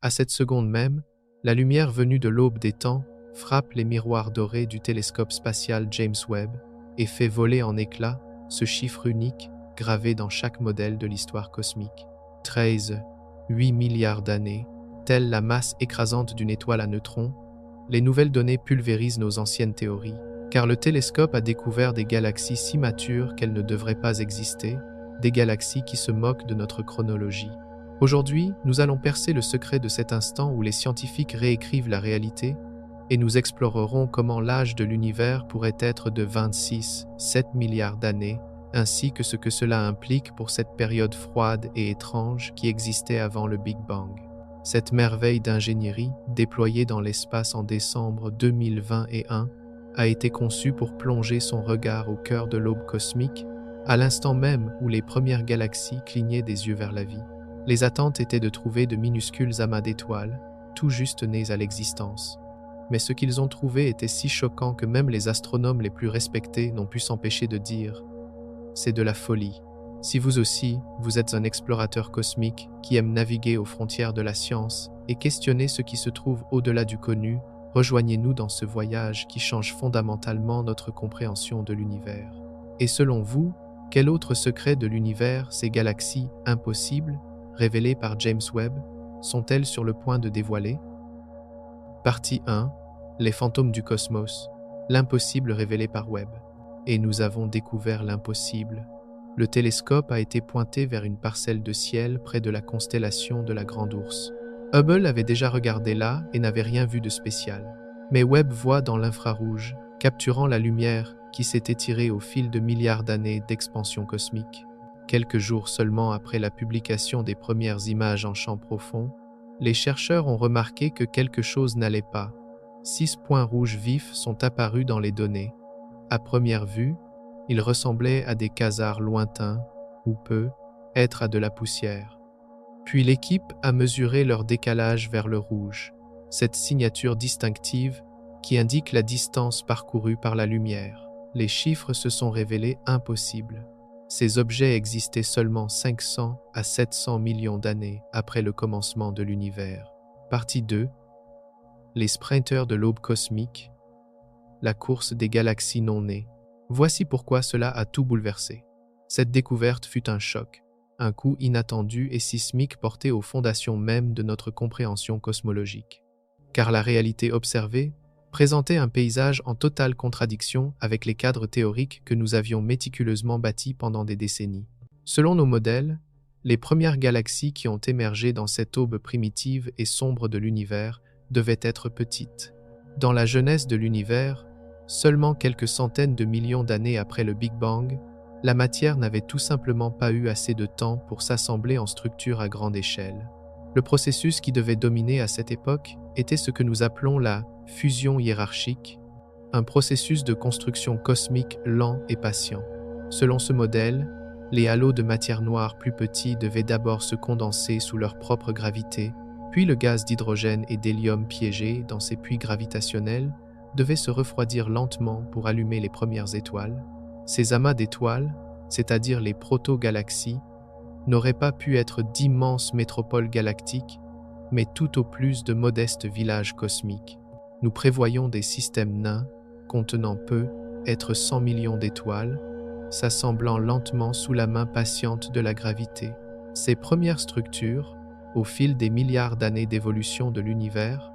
À cette seconde même, la lumière venue de l'aube des temps frappe les miroirs dorés du télescope spatial James Webb et fait voler en éclats ce chiffre unique gravé dans chaque modèle de l'histoire cosmique. 13, 8 milliards d'années, telle la masse écrasante d'une étoile à neutrons, les nouvelles données pulvérisent nos anciennes théories, car le télescope a découvert des galaxies si matures qu'elles ne devraient pas exister, des galaxies qui se moquent de notre chronologie. Aujourd'hui, nous allons percer le secret de cet instant où les scientifiques réécrivent la réalité et nous explorerons comment l'âge de l'univers pourrait être de 26,7 milliards d'années, ainsi que ce que cela implique pour cette période froide et étrange qui existait avant le Big Bang. Cette merveille d'ingénierie, déployée dans l'espace en décembre 2021, a été conçue pour plonger son regard au cœur de l'aube cosmique, à l'instant même où les premières galaxies clignaient des yeux vers la vie. Les attentes étaient de trouver de minuscules amas d'étoiles, tout juste nés à l'existence. Mais ce qu'ils ont trouvé était si choquant que même les astronomes les plus respectés n'ont pu s'empêcher de dire « c'est de la folie ». Si vous aussi, vous êtes un explorateur cosmique qui aime naviguer aux frontières de la science et questionner ce qui se trouve au-delà du connu, rejoignez-nous dans ce voyage qui change fondamentalement notre compréhension de l'univers. Et selon vous, quel autre secret de l'univers ces galaxies impossibles, révélées par James Webb, sont-elles sur le point de dévoiler? Partie 1. Les fantômes du cosmos, l'impossible révélé par Webb. Et nous avons découvert l'impossible. Le télescope a été pointé vers une parcelle de ciel près de la constellation de la Grande Ourse. Hubble avait déjà regardé là et n'avait rien vu de spécial. Mais Webb voit dans l'infrarouge, capturant la lumière qui s'est étirée au fil de milliards d'années d'expansion cosmique. Quelques jours seulement après la publication des premières images en champ profond, les chercheurs ont remarqué que quelque chose n'allait pas. 6 points rouges vifs sont apparus dans les données. À première vue, ils ressemblaient à des quasars lointains, ou peu, être à de la poussière. Puis l'équipe a mesuré leur décalage vers le rouge, cette signature distinctive qui indique la distance parcourue par la lumière. Les chiffres se sont révélés impossibles. Ces objets existaient seulement 500 à 700 millions d'années après le commencement de l'univers. Partie 2. Les sprinters de l'aube cosmique, la course des galaxies non nées. Voici pourquoi cela a tout bouleversé. Cette découverte fut un choc, un coup inattendu et sismique porté aux fondations mêmes de notre compréhension cosmologique. Car la réalité observée présentait un paysage en totale contradiction avec les cadres théoriques que nous avions méticuleusement bâtis pendant des décennies. Selon nos modèles, les premières galaxies qui ont émergé dans cette aube primitive et sombre de l'univers devaient être petites. Dans la jeunesse de l'univers, seulement quelques centaines de millions d'années après le Big Bang, la matière n'avait tout simplement pas eu assez de temps pour s'assembler en structure à grande échelle. Le processus qui devait dominer à cette époque était ce que nous appelons la fusion hiérarchique, un processus de construction cosmique lent et patient. Selon ce modèle, les halos de matière noire plus petits devaient d'abord se condenser sous leur propre gravité, puis le gaz d'hydrogène et d'hélium piégé dans ces puits gravitationnels devait se refroidir lentement pour allumer les premières étoiles. Ces amas d'étoiles, c'est-à-dire les proto-galaxies, n'auraient pas pu être d'immenses métropoles galactiques, mais tout au plus de modestes villages cosmiques. Nous prévoyons des systèmes nains, contenant peu, être 100 millions d'étoiles, s'assemblant lentement sous la main patiente de la gravité. Ces premières structures, au fil des milliards d'années d'évolution de l'univers,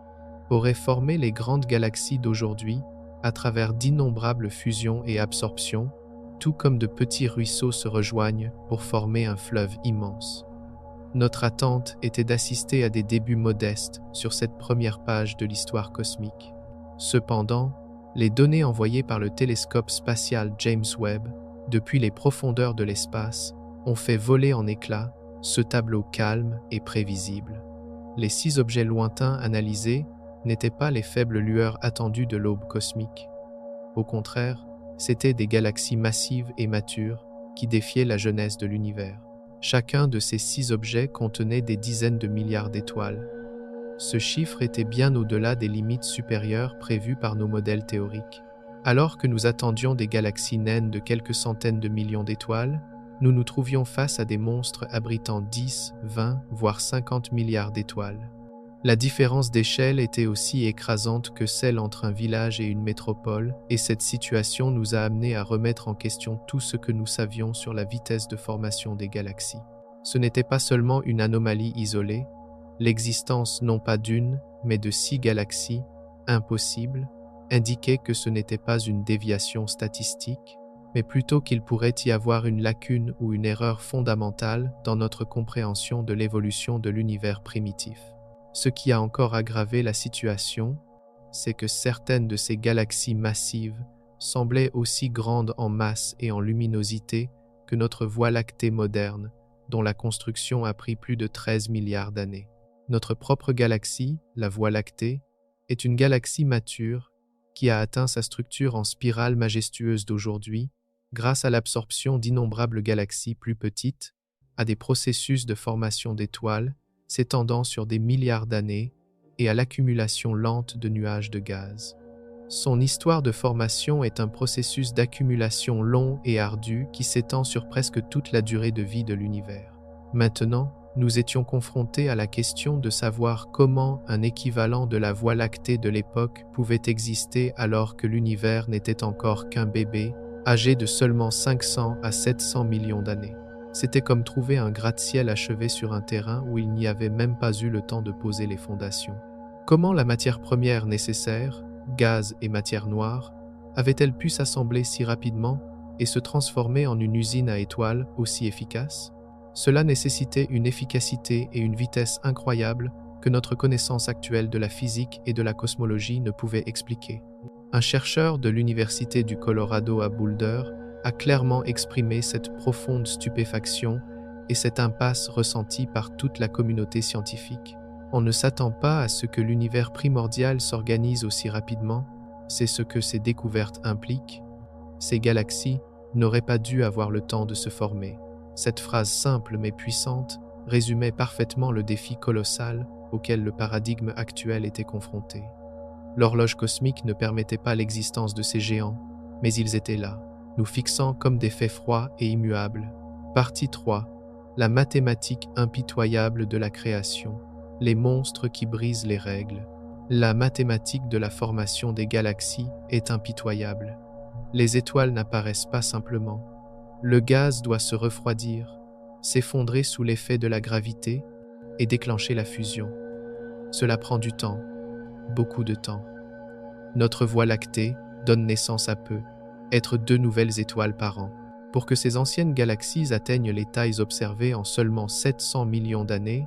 auraient formé les grandes galaxies d'aujourd'hui à travers d'innombrables fusions et absorptions, tout comme de petits ruisseaux se rejoignent pour former un fleuve immense. Notre attente était d'assister à des débuts modestes sur cette première page de l'histoire cosmique. Cependant, les données envoyées par le télescope spatial James Webb depuis les profondeurs de l'espace ont fait voler en éclats ce tableau calme et prévisible. Les 6 objets lointains analysés n'étaient pas les faibles lueurs attendues de l'aube cosmique. Au contraire, c'étaient des galaxies massives et matures qui défiaient la jeunesse de l'univers. Chacun de ces 6 objets contenait des dizaines de milliards d'étoiles. Ce chiffre était bien au-delà des limites supérieures prévues par nos modèles théoriques. Alors que nous attendions des galaxies naines de quelques centaines de millions d'étoiles, nous nous trouvions face à des monstres abritant 10, 20, voire 50 milliards d'étoiles. La différence d'échelle était aussi écrasante que celle entre un village et une métropole, et cette situation nous a amenés à remettre en question tout ce que nous savions sur la vitesse de formation des galaxies. Ce n'était pas seulement une anomalie isolée, l'existence non pas d'une, mais de 6 galaxies, impossibles, indiquait que ce n'était pas une déviation statistique, mais plutôt qu'il pourrait y avoir une lacune ou une erreur fondamentale dans notre compréhension de l'évolution de l'univers primitif. Ce qui a encore aggravé la situation, c'est que certaines de ces galaxies massives semblaient aussi grandes en masse et en luminosité que notre Voie lactée moderne, dont la construction a pris plus de 13 milliards d'années. Notre propre galaxie, la Voie lactée, est une galaxie mature qui a atteint sa structure en spirale majestueuse d'aujourd'hui grâce à l'absorption d'innombrables galaxies plus petites, à des processus de formation d'étoiles s'étendant sur des milliards d'années et à l'accumulation lente de nuages de gaz. Son histoire de formation est un processus d'accumulation long et ardu qui s'étend sur presque toute la durée de vie de l'univers. Maintenant, nous étions confrontés à la question de savoir comment un équivalent de la Voie lactée de l'époque pouvait exister alors que l'univers n'était encore qu'un bébé, âgé de seulement 500 à 700 millions d'années. C'était comme trouver un gratte-ciel achevé sur un terrain où il n'y avait même pas eu le temps de poser les fondations. Comment la matière première nécessaire, gaz et matière noire, avait-elle pu s'assembler si rapidement et se transformer en une usine à étoiles aussi efficace? Cela nécessitait une efficacité et une vitesse incroyables que notre connaissance actuelle de la physique et de la cosmologie ne pouvait expliquer. Un chercheur de l'Université du Colorado à Boulder a clairement exprimé cette profonde stupéfaction et cette impasse ressentie par toute la communauté scientifique. On ne s'attend pas à ce que l'univers primordial s'organise aussi rapidement, c'est ce que ces découvertes impliquent. Ces galaxies n'auraient pas dû avoir le temps de se former. Cette phrase simple mais puissante résumait parfaitement le défi colossal auquel le paradigme actuel était confronté. L'horloge cosmique ne permettait pas l'existence de ces géants, mais ils étaient là, nous fixant comme des faits froids et immuables. Partie 3. La mathématique impitoyable de la création. Les monstres qui brisent les règles. La mathématique de la formation des galaxies est impitoyable. Les étoiles n'apparaissent pas simplement. Le gaz doit se refroidir, s'effondrer sous l'effet de la gravité et déclencher la fusion. Cela prend du temps, beaucoup de temps. Notre Voie lactée donne naissance à peu, être 2 nouvelles étoiles par an. Pour que ces anciennes galaxies atteignent les tailles observées en seulement 700 millions d'années,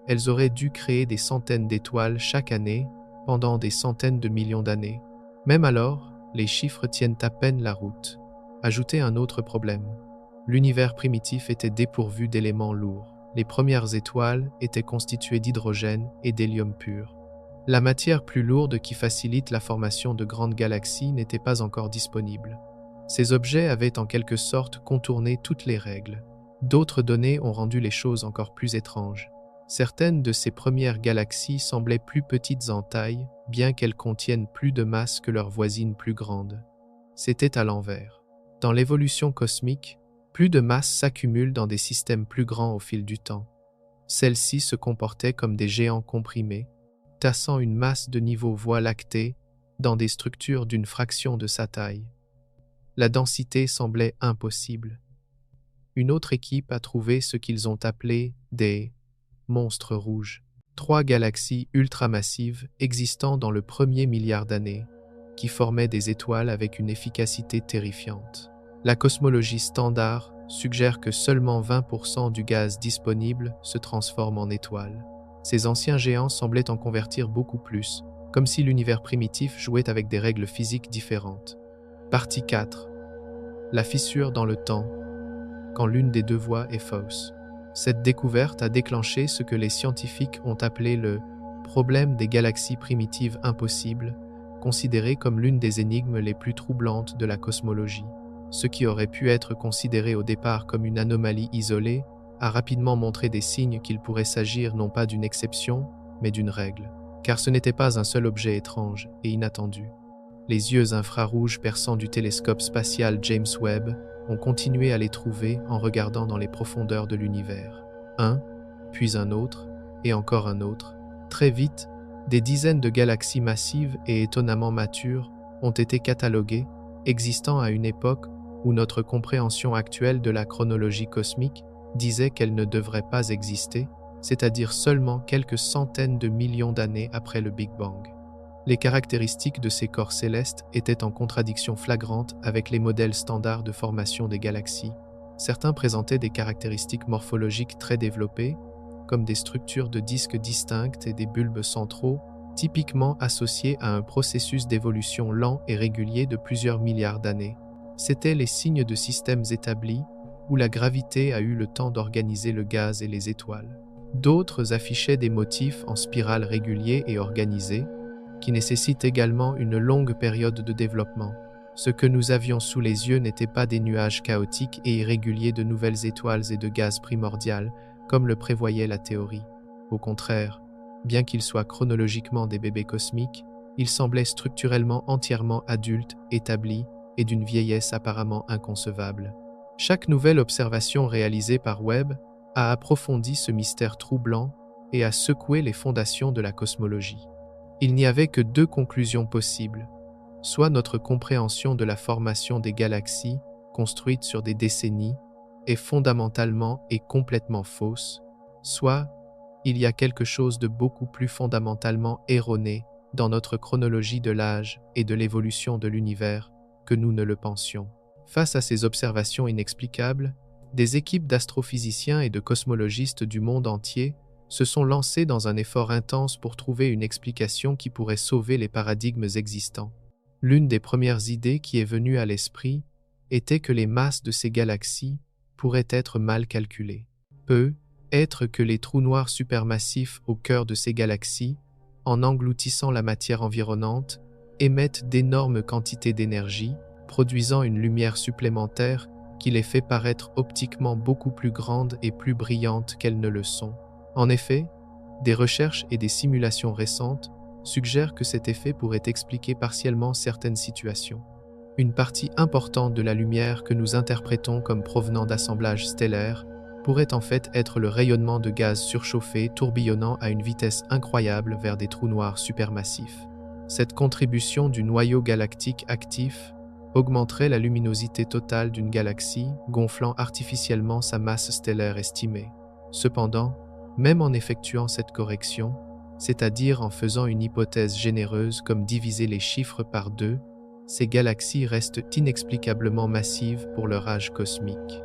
elles auraient dû créer des centaines d'étoiles chaque année pendant des centaines de millions d'années. Même alors, les chiffres tiennent à peine la route. Ajoutez un autre problème. L'univers primitif était dépourvu d'éléments lourds. Les premières étoiles étaient constituées d'hydrogène et d'hélium pur. La matière plus lourde qui facilite la formation de grandes galaxies n'était pas encore disponible. Ces objets avaient en quelque sorte contourné toutes les règles. D'autres données ont rendu les choses encore plus étranges. Certaines de ces premières galaxies semblaient plus petites en taille, bien qu'elles contiennent plus de masse que leurs voisines plus grandes. C'était à l'envers. Dans l'évolution cosmique, plus de masse s'accumule dans des systèmes plus grands au fil du temps. Celles-ci se comportaient comme des géants comprimés, tassant une masse de niveau Voie lactée dans des structures d'une fraction de sa taille. La densité semblait impossible. Une autre équipe a trouvé ce qu'ils ont appelé des monstres rouges, 3 galaxies ultramassives existant dans le premier milliard d'années, qui formaient des étoiles avec une efficacité terrifiante. La cosmologie standard suggère que seulement 20% du gaz disponible se transforme en étoiles. Ces anciens géants semblaient en convertir beaucoup plus, comme si l'univers primitif jouait avec des règles physiques différentes. Partie 4. La fissure dans le temps, quand l'une des 2 voies est fausse. Cette découverte a déclenché ce que les scientifiques ont appelé le problème des galaxies primitives impossibles, considéré comme l'une des énigmes les plus troublantes de la cosmologie. Ce qui aurait pu être considéré au départ comme une anomalie isolée a rapidement montré des signes qu'il pourrait s'agir non pas d'une exception, mais d'une règle. Car ce n'était pas un seul objet étrange et inattendu. Les yeux infrarouges perçants du télescope spatial James Webb ont continué à les trouver en regardant dans les profondeurs de l'univers. Un, puis un autre, et encore un autre, Très vite, des dizaines de galaxies massives et étonnamment matures ont été cataloguées, existant à une époque où notre compréhension actuelle de la chronologie cosmique disait qu'elles ne devraient pas exister, c'est-à-dire seulement quelques centaines de millions d'années après le Big Bang. Les caractéristiques de ces corps célestes étaient en contradiction flagrante avec les modèles standards de formation des galaxies. Certains présentaient des caractéristiques morphologiques très développées, comme des structures de disques distinctes et des bulbes centraux, typiquement associés à un processus d'évolution lent et régulier de plusieurs milliards d'années. C'étaient les signes de systèmes établis où la gravité a eu le temps d'organiser le gaz et les étoiles. D'autres affichaient des motifs en spirale réguliers et organisés, qui nécessitent également une longue période de développement. Ce que nous avions sous les yeux n'étaient pas des nuages chaotiques et irréguliers de nouvelles étoiles et de gaz primordial, comme le prévoyait la théorie. Au contraire, bien qu'ils soient chronologiquement des bébés cosmiques, ils semblaient structurellement entièrement adultes, établis et d'une vieillesse apparemment inconcevable. Chaque nouvelle observation réalisée par Webb a approfondi ce mystère troublant et a secoué les fondations de la cosmologie. Il n'y avait que deux conclusions possibles. Soit notre compréhension de la formation des galaxies, construite sur des décennies, est fondamentalement et complètement fausse, soit il y a quelque chose de beaucoup plus fondamentalement erroné dans notre chronologie de l'âge et de l'évolution de l'univers que nous ne le pensions. Face à ces observations inexplicables, des équipes d'astrophysiciens et de cosmologistes du monde entier se sont lancés dans un effort intense pour trouver une explication qui pourrait sauver les paradigmes existants. L'une des premières idées qui est venue à l'esprit était que les masses de ces galaxies pourraient être mal calculées. Être que les trous noirs supermassifs au cœur de ces galaxies, en engloutissant la matière environnante, émettent d'énormes quantités d'énergie, produisant une lumière supplémentaire qui les fait paraître optiquement beaucoup plus grandes et plus brillantes qu'elles ne le sont. En effet, des recherches et des simulations récentes suggèrent que cet effet pourrait expliquer partiellement certaines situations. Une partie importante de la lumière que nous interprétons comme provenant d'assemblages stellaires pourrait en fait être le rayonnement de gaz surchauffés tourbillonnant à une vitesse incroyable vers des trous noirs supermassifs. Cette contribution du noyau galactique actif augmenterait la luminosité totale d'une galaxie, gonflant artificiellement sa masse stellaire estimée. Cependant, même en effectuant cette correction, c'est-à-dire en faisant une hypothèse généreuse comme diviser les chiffres par 2, ces galaxies restent inexplicablement massives pour leur âge cosmique.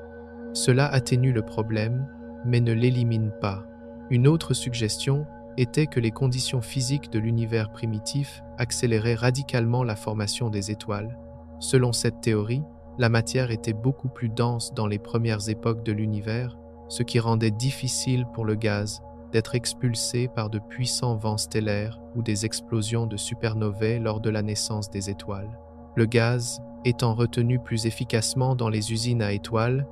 Cela atténue le problème, mais ne l'élimine pas. Une autre suggestion était que les conditions physiques de l'univers primitif accéléraient radicalement la formation des étoiles. Selon cette théorie, la matière était beaucoup plus dense dans les premières époques de l'univers, ce qui rendait difficile pour le gaz d'être expulsé par de puissants vents stellaires ou des explosions de supernovae lors de la naissance des étoiles. Le gaz, étant retenu plus efficacement dans les usines à étoiles,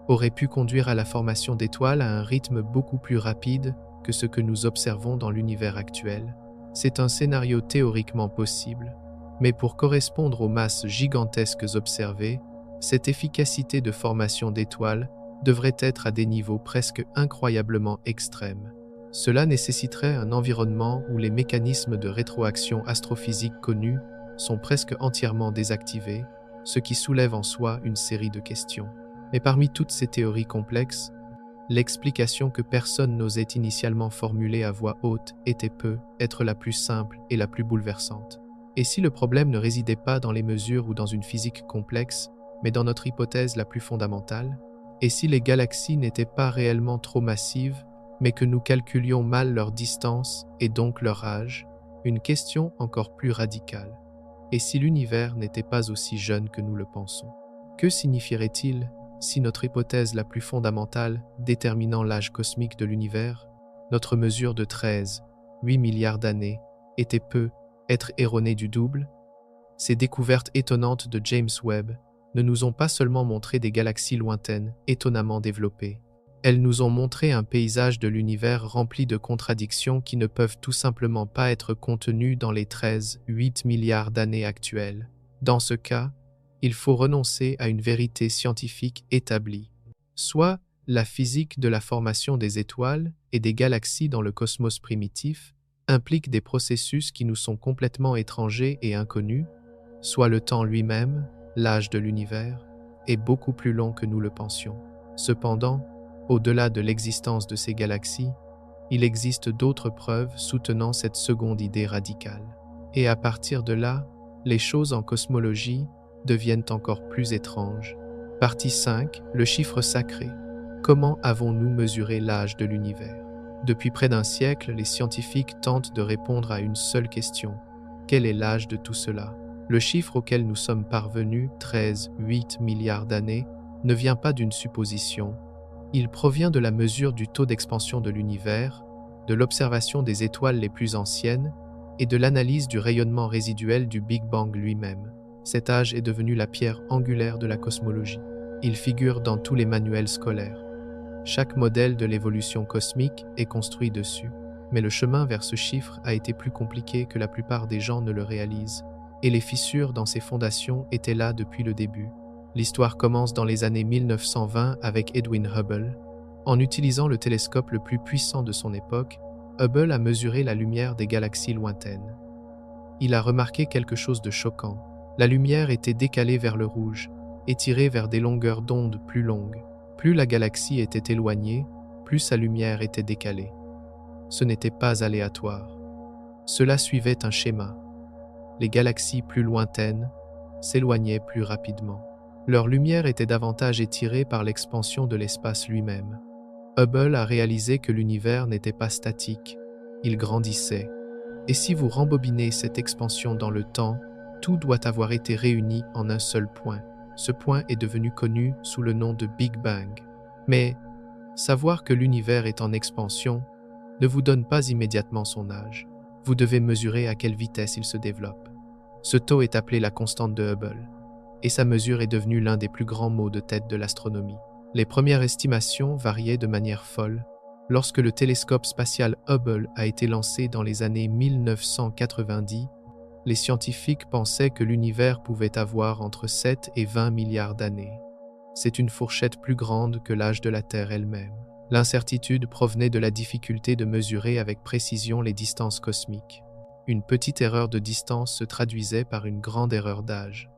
aurait pu conduire à la formation d'étoiles à un rythme beaucoup plus rapide que ce que nous observons dans l'univers actuel. C'est un scénario théoriquement possible, mais pour correspondre aux masses gigantesques observées, cette efficacité de formation d'étoiles devrait être à des niveaux presque incroyablement extrêmes. Cela nécessiterait un environnement où les mécanismes de rétroaction astrophysique connus sont presque entièrement désactivés, ce qui soulève en soi une série de questions. Mais parmi toutes ces théories complexes, l'explication que personne n'osait initialement formuler à voix haute était être la plus simple et la plus bouleversante. Et si le problème ne résidait pas dans les mesures ou dans une physique complexe, mais dans notre hypothèse la plus fondamentale? Et si les galaxies n'étaient pas réellement trop massives, mais que nous calculions mal leur distance et donc leur âge? Une question encore plus radicale. Et si l'univers n'était pas aussi jeune que nous le pensons? Que signifierait-il si notre hypothèse la plus fondamentale déterminant l'âge cosmique de l'univers, notre mesure de 8 milliards d'années, était être erronée du double? Ces découvertes étonnantes de James Webb ne nous ont pas seulement montré des galaxies lointaines, étonnamment développées. Elles nous ont montré un paysage de l'univers rempli de contradictions qui ne peuvent tout simplement pas être contenues dans les 8 milliards d'années actuelles. Dans ce cas, il faut renoncer à une vérité scientifique établie. Soit la physique de la formation des étoiles et des galaxies dans le cosmos primitif implique des processus qui nous sont complètement étrangers et inconnus, soit le temps lui-même, l'âge de l'univers, est beaucoup plus long que nous le pensions. Cependant, au-delà de l'existence de ces galaxies, il existe d'autres preuves soutenant cette seconde idée radicale. Et à partir de là, les choses en cosmologie deviennent encore plus étranges. Partie 5. Le chiffre sacré. Comment avons-nous mesuré l'âge de l'univers? Depuis près d'un siècle, les scientifiques tentent de répondre à une seule question. Quel est l'âge de tout cela? Le chiffre auquel nous sommes parvenus, 13,8 milliards d'années, ne vient pas d'une supposition. Il provient de la mesure du taux d'expansion de l'univers, de l'observation des étoiles les plus anciennes et de l'analyse du rayonnement résiduel du Big Bang lui-même. Cet âge est devenu la pierre angulaire de la cosmologie. Il figure dans tous les manuels scolaires. Chaque modèle de l'évolution cosmique est construit dessus. Mais le chemin vers ce chiffre a été plus compliqué que la plupart des gens ne le réalisent. Et les fissures dans ses fondations étaient là depuis le début. L'histoire commence dans les années 1920 avec Edwin Hubble. En utilisant le télescope le plus puissant de son époque, Hubble a mesuré la lumière des galaxies lointaines. Il a remarqué quelque chose de choquant. La lumière était décalée vers le rouge, étirée vers des longueurs d'onde plus longues. Plus la galaxie était éloignée, plus sa lumière était décalée. Ce n'était pas aléatoire. Cela suivait un schéma. Les galaxies plus lointaines s'éloignaient plus rapidement. Leur lumière était davantage étirée par l'expansion de l'espace lui-même. Hubble a réalisé que l'univers n'était pas statique, il grandissait. Et si vous rembobinez cette expansion dans le temps, tout doit avoir été réuni en un seul point. Ce point est devenu connu sous le nom de Big Bang. Mais savoir que l'univers est en expansion ne vous donne pas immédiatement son âge. Vous devez mesurer à quelle vitesse il se développe. Ce taux est appelé la constante de Hubble, et sa mesure est devenue l'un des plus grands maux de tête de l'astronomie. Les premières estimations variaient de manière folle. Lorsque le télescope spatial Hubble a été lancé dans les années 1990, les scientifiques pensaient que l'univers pouvait avoir entre 7 et 20 milliards d'années. C'est une fourchette plus grande que l'âge de la Terre elle-même. L'incertitude provenait de la difficulté de mesurer avec précision les distances cosmiques. Une petite erreur de distance se traduisait par une grande erreur d'âge.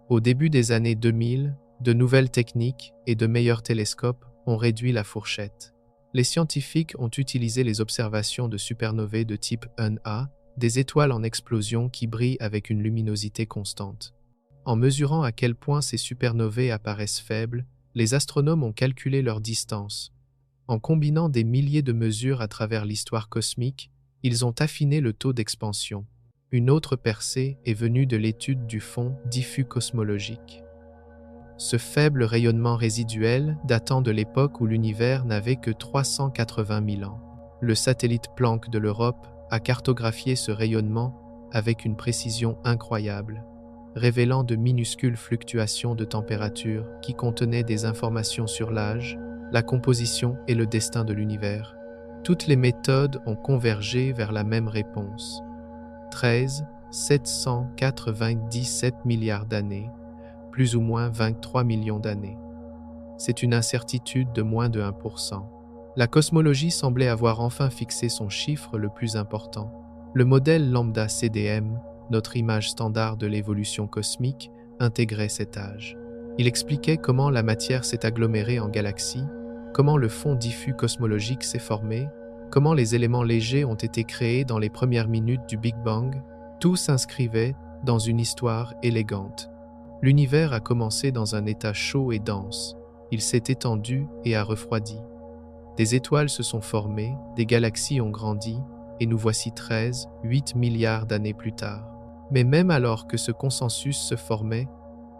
Au début des années 2000, de nouvelles techniques et de meilleurs télescopes ont réduit la fourchette. Les scientifiques ont utilisé les observations de supernovae de type 1A, des étoiles en explosion qui brillent avec une luminosité constante. En mesurant à quel point ces supernovae apparaissent faibles, les astronomes ont calculé leur distance. En combinant des milliers de mesures à travers l'histoire cosmique, ils ont affiné le taux d'expansion. Une autre percée est venue de l'étude du fond diffus cosmologique. Ce faible rayonnement résiduel datant de l'époque où l'univers n'avait que 380 000 ans. Le satellite Planck de l'Europe a cartographié ce rayonnement avec une précision incroyable, révélant de minuscules fluctuations de température qui contenaient des informations sur l'âge, la composition et le destin de l'univers. Toutes les méthodes ont convergé vers la même réponse. 797 milliards d'années, plus ou moins 23 millions d'années. C'est une incertitude de moins de 1%. La cosmologie semblait avoir enfin fixé son chiffre le plus important. Le modèle lambda CDM, notre image standard de l'évolution cosmique, intégrait cet âge. Il expliquait comment la matière s'est agglomérée en galaxies, comment le fond diffus cosmologique s'est formé, comment les éléments légers ont été créés dans les premières minutes du Big Bang. Tout s'inscrivait dans une histoire élégante. L'univers a commencé dans un état chaud et dense. Il s'est étendu et a refroidi. Des étoiles se sont formées, des galaxies ont grandi, et nous voici 13,8 milliards d'années plus tard. Mais même alors que ce consensus se formait,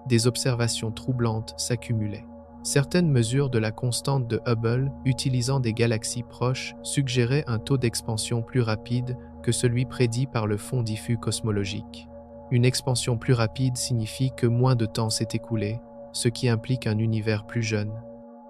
des observations troublantes s'accumulaient. Certaines mesures de la constante de Hubble utilisant des galaxies proches suggéraient un taux d'expansion plus rapide que celui prédit par le fond diffus cosmologique. Une expansion plus rapide signifie que moins de temps s'est écoulé, ce qui implique un univers plus jeune.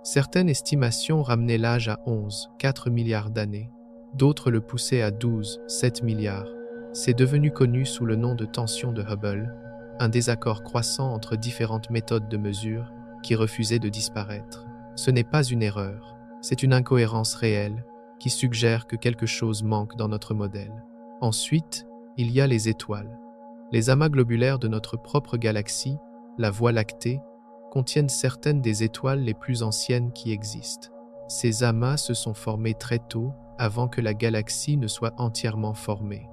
Certaines estimations ramenaient l'âge à 11,4 milliards d'années. D'autres le poussaient à 12,7 milliards. C'est devenu connu sous le nom de tension de Hubble, un désaccord croissant entre différentes méthodes de mesure qui refusaient de disparaître. Ce n'est pas une erreur, c'est une incohérence réelle qui suggère que quelque chose manque dans notre modèle. Ensuite, il y a les étoiles. Les amas globulaires de notre propre galaxie, la Voie lactée, contiennent certaines des étoiles les plus anciennes qui existent. Ces amas se sont formés très tôt, avant que la galaxie ne soit entièrement formée.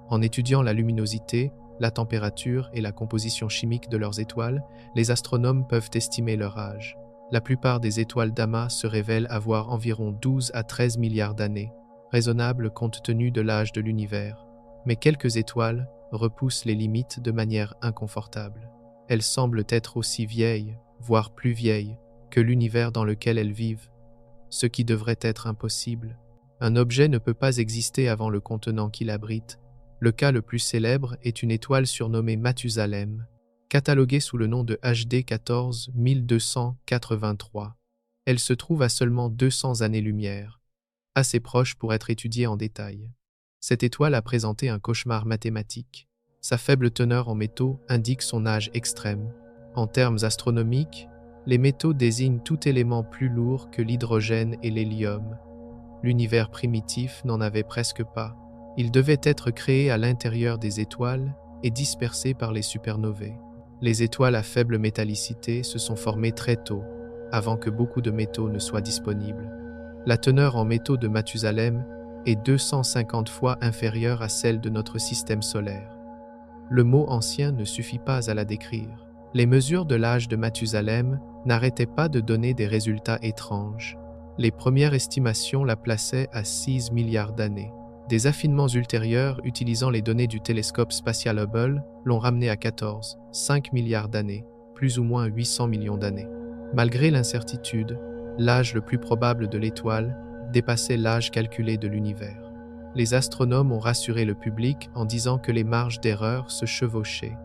En étudiant la luminosité, la température et la composition chimique de leurs étoiles, les astronomes peuvent estimer leur âge. La plupart des étoiles d'amas se révèlent avoir environ 12 à 13 milliards d'années, raisonnable compte tenu de l'âge de l'univers. Mais quelques étoiles repoussent les limites de manière inconfortable. Elles semblent être aussi vieilles, voire plus vieilles, que l'univers dans lequel elles vivent, ce qui devrait être impossible. Un objet ne peut pas exister avant le contenant qu'il abrite. Le cas le plus célèbre est une étoile surnommée Mathusalem, cataloguée sous le nom de HD 14283. Elle se trouve à seulement 200 années-lumière, assez proche pour être étudiée en détail. Cette étoile a présenté un cauchemar mathématique. Sa faible teneur en métaux indique son âge extrême. En termes astronomiques, les métaux désignent tout élément plus lourd que l'hydrogène et l'hélium. L'univers primitif n'en avait presque pas. Il devait être créé à l'intérieur des étoiles et dispersé par les supernovae. Les étoiles à faible métallicité se sont formées très tôt, avant que beaucoup de métaux ne soient disponibles. La teneur en métaux de Mathusalem est 250 fois inférieure à celle de notre système solaire. Le mot ancien ne suffit pas à la décrire. Les mesures de l'âge de Mathusalem n'arrêtaient pas de donner des résultats étranges. Les premières estimations la plaçaient à 6 milliards d'années. Des affinements ultérieurs utilisant les données du télescope spatial Hubble l'ont ramené à 14, 5 milliards d'années, plus ou moins 800 millions d'années. Malgré l'incertitude, l'âge le plus probable de l'étoile dépassait l'âge calculé de l'univers. Les astronomes ont rassuré le public en disant que les marges d'erreur se chevauchaient.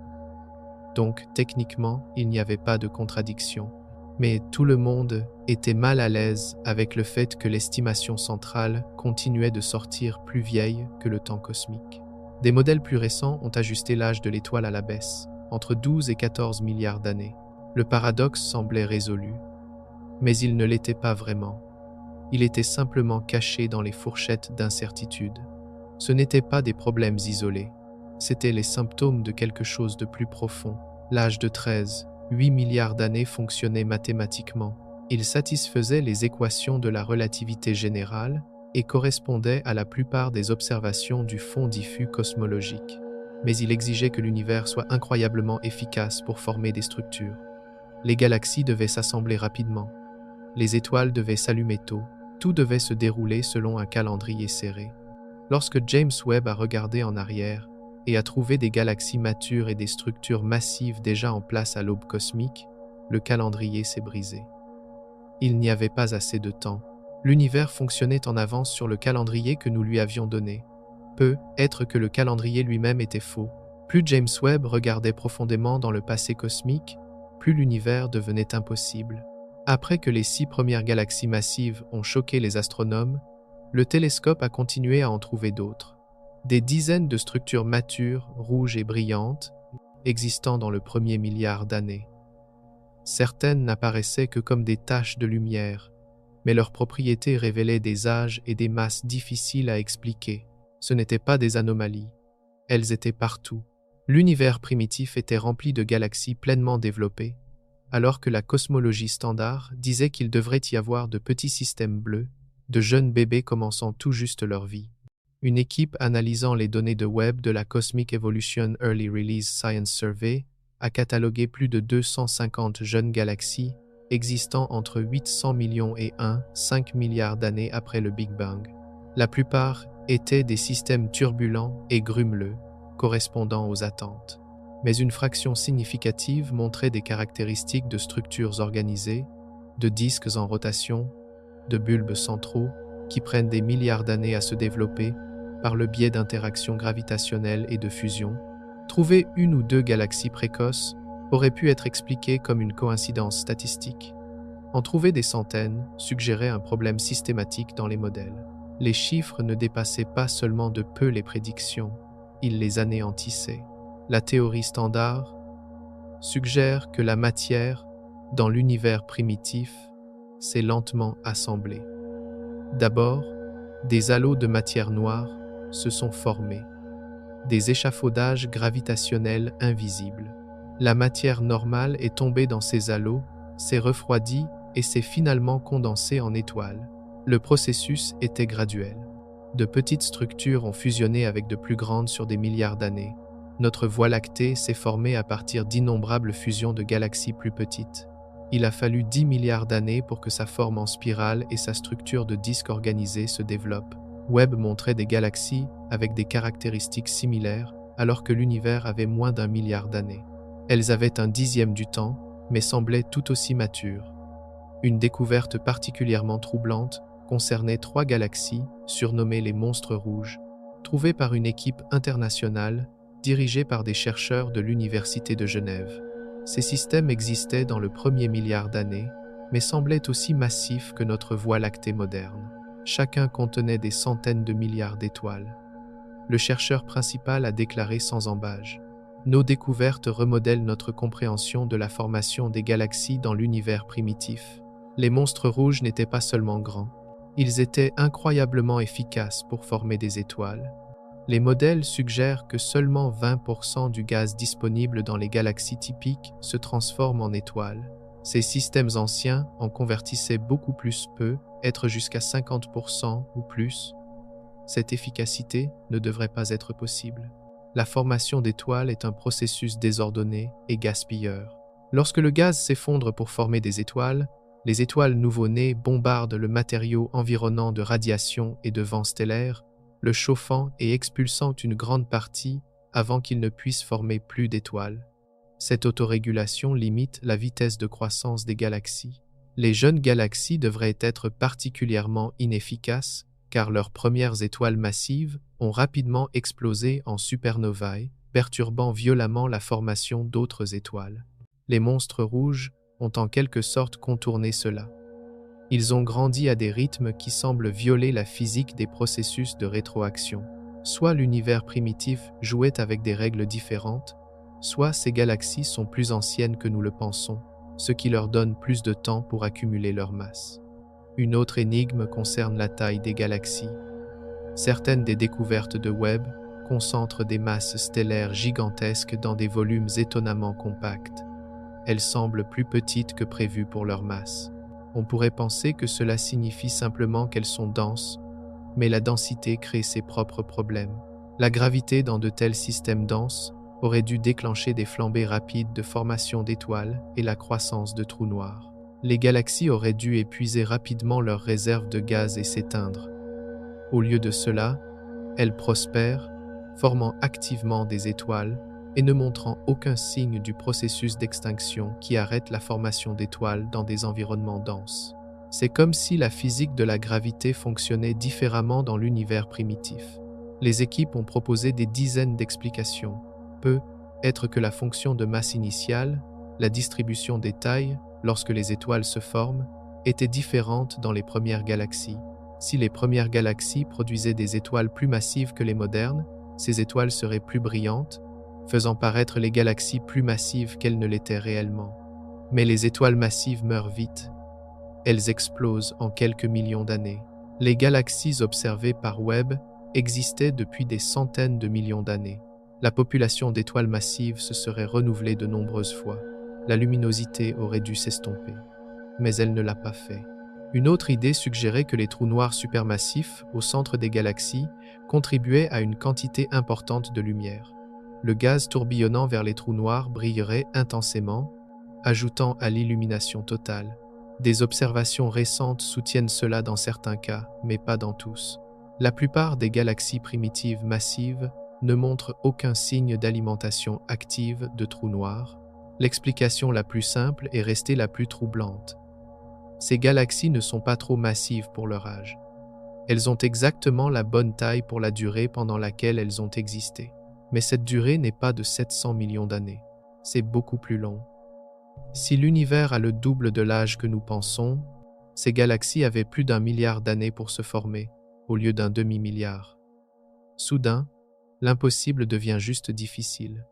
Donc, techniquement, il n'y avait pas de contradiction. Mais tout le monde était mal à l'aise avec le fait que l'estimation centrale continuait de sortir plus vieille que le temps cosmique. Des modèles plus récents ont ajusté l'âge de l'étoile à la baisse, entre 12 et 14 milliards d'années. Le paradoxe semblait résolu, mais il ne l'était pas vraiment. Il était simplement caché dans les fourchettes d'incertitude. Ce n'étaient pas des problèmes isolés, c'étaient les symptômes de quelque chose de plus profond. L'âge de 8 milliards d'années fonctionnait mathématiquement. Il satisfaisait les équations de la relativité générale et correspondait à la plupart des observations du fond diffus cosmologique. Mais il exigeait que l'univers soit incroyablement efficace pour former des structures. Les galaxies devaient s'assembler rapidement. Les étoiles devaient s'allumer tôt. Tout devait se dérouler selon un calendrier serré. Lorsque James Webb a regardé en arrière et a trouvé des galaxies matures et des structures massives déjà en place à l'aube cosmique, le calendrier s'est brisé. Il n'y avait pas assez de temps. L'univers fonctionnait en avance sur le calendrier que nous lui avions donné. Peut-être que le calendrier lui-même était faux. Plus James Webb regardait profondément dans le passé cosmique, plus l'univers devenait impossible. Après que les 6 premières galaxies massives ont choqué les astronomes, le télescope a continué à en trouver d'autres. Des dizaines de structures matures, rouges et brillantes, existant dans le premier milliard d'années. Certaines n'apparaissaient que comme des taches de lumière, mais leurs propriétés révélaient des âges et des masses difficiles à expliquer. Ce n'étaient pas des anomalies, elles étaient partout. L'univers primitif était rempli de galaxies pleinement développées, alors que la cosmologie standard disait qu'il devrait y avoir de petits systèmes bleus, de jeunes bébés commençant tout juste leur vie. Une équipe analysant les données de Webb de la Cosmic Evolution Early Release Science Survey a catalogué plus de 250 jeunes galaxies existant entre 800 millions et 5 milliards d'années après le Big Bang. La plupart étaient des systèmes turbulents et grumeleux, correspondant aux attentes. Mais une fraction significative montrait des caractéristiques de structures organisées, de disques en rotation, de bulbes centraux qui prennent des milliards d'années à se développer par le biais d'interactions gravitationnelles et de fusion. Trouver une ou deux galaxies précoces aurait pu être expliqué comme une coïncidence statistique. En trouver des centaines suggérait un problème systématique dans les modèles. Les chiffres ne dépassaient pas seulement de peu les prédictions, ils les anéantissaient. La théorie standard suggère que la matière, dans l'univers primitif, s'est lentement assemblée. D'abord, des halos de matière noire se sont formés. des échafaudages gravitationnels invisibles. La matière normale est tombée dans ces halos, s'est refroidie et s'est finalement condensée en étoiles. Le processus était graduel. De petites structures ont fusionné avec de plus grandes sur des milliards d'années. Notre Voie lactée s'est formée à partir d'innombrables fusions de galaxies plus petites. Il a fallu 10 milliards d'années pour que sa forme en spirale et sa structure de disque organisé se développent. Webb montrait des galaxies avec des caractéristiques similaires alors que l'univers avait moins d'1 milliard d'années. Elles avaient un dixième du temps, mais semblaient tout aussi matures. Une découverte particulièrement troublante concernait 3 galaxies, surnommées les monstres rouges, trouvées par une équipe internationale dirigée par des chercheurs de l'Université de Genève. Ces systèmes existaient dans le premier milliard d'années, mais semblaient aussi massifs que notre Voie lactée moderne. Chacun contenait des centaines de milliards d'étoiles. Le chercheur principal a déclaré sans ambages: « Nos découvertes remodèlent notre compréhension de la formation des galaxies dans l'univers primitif. Les monstres rouges n'étaient pas seulement grands, ils étaient incroyablement efficaces pour former des étoiles. Les modèles suggèrent que seulement 20% du gaz disponible dans les galaxies typiques se transforme en étoiles. Ces systèmes anciens en convertissaient beaucoup plus peu, être jusqu'à 50% ou plus. Cette efficacité ne devrait pas être possible. La formation d'étoiles est un processus désordonné et gaspilleur. Lorsque le gaz s'effondre pour former des étoiles, les étoiles nouveau-nées bombardent le matériau environnant de radiation et de vents stellaires, le chauffant et expulsant une grande partie avant qu'il ne puisse former plus d'étoiles. Cette autorégulation limite la vitesse de croissance des galaxies. Les jeunes galaxies devraient être particulièrement inefficaces car leurs premières étoiles massives ont rapidement explosé en supernovae, perturbant violemment la formation d'autres étoiles. Les monstres rouges ont en quelque sorte contourné cela. Ils ont grandi à des rythmes qui semblent violer la physique des processus de rétroaction. Soit l'univers primitif jouait avec des règles différentes, soit ces galaxies sont plus anciennes que nous le pensons, ce qui leur donne plus de temps pour accumuler leur masse. Une autre énigme concerne la taille des galaxies. Certaines des découvertes de Webb concentrent des masses stellaires gigantesques dans des volumes étonnamment compacts. Elles semblent plus petites que prévues pour leur masse. On pourrait penser que cela signifie simplement qu'elles sont denses, mais la densité crée ses propres problèmes. La gravité dans de tels systèmes denses aurait dû déclencher des flambées rapides de formation d'étoiles et la croissance de trous noirs. Les galaxies auraient dû épuiser rapidement leurs réserves de gaz et s'éteindre. Au lieu de cela, elles prospèrent, formant activement des étoiles et ne montrant aucun signe du processus d'extinction qui arrête la formation d'étoiles dans des environnements denses. C'est comme si la physique de la gravité fonctionnait différemment dans l'univers primitif. Les équipes ont proposé des dizaines d'explications. Peut être que la fonction de masse initiale, la distribution des tailles, lorsque les étoiles se forment, était différente dans les premières galaxies. Si les premières galaxies produisaient des étoiles plus massives que les modernes, ces étoiles seraient plus brillantes, faisant paraître les galaxies plus massives qu'elles ne l'étaient réellement. Mais les étoiles massives meurent vite. Elles explosent en quelques millions d'années. Les galaxies observées par Webb existaient depuis des centaines de millions d'années. La population d'étoiles massives se serait renouvelée de nombreuses fois. La luminosité aurait dû s'estomper. Mais elle ne l'a pas fait. Une autre idée suggérait que les trous noirs supermassifs au centre des galaxies contribuaient à une quantité importante de lumière. Le gaz tourbillonnant vers les trous noirs brillerait intensément, ajoutant à l'illumination totale. Des observations récentes soutiennent cela dans certains cas, mais pas dans tous. La plupart des galaxies primitives massives ne montrent aucun signe d'alimentation active de trous noirs. L'explication la plus simple est restée la plus troublante. Ces galaxies ne sont pas trop massives pour leur âge. Elles ont exactement la bonne taille pour la durée pendant laquelle elles ont existé. Mais cette durée n'est pas de 700 millions d'années. C'est beaucoup plus long. Si l'univers a le double de l'âge que nous pensons, ces galaxies avaient plus d'1 milliard d'années pour se former, au lieu d'un demi-milliard. Soudain, l'impossible devient juste difficile.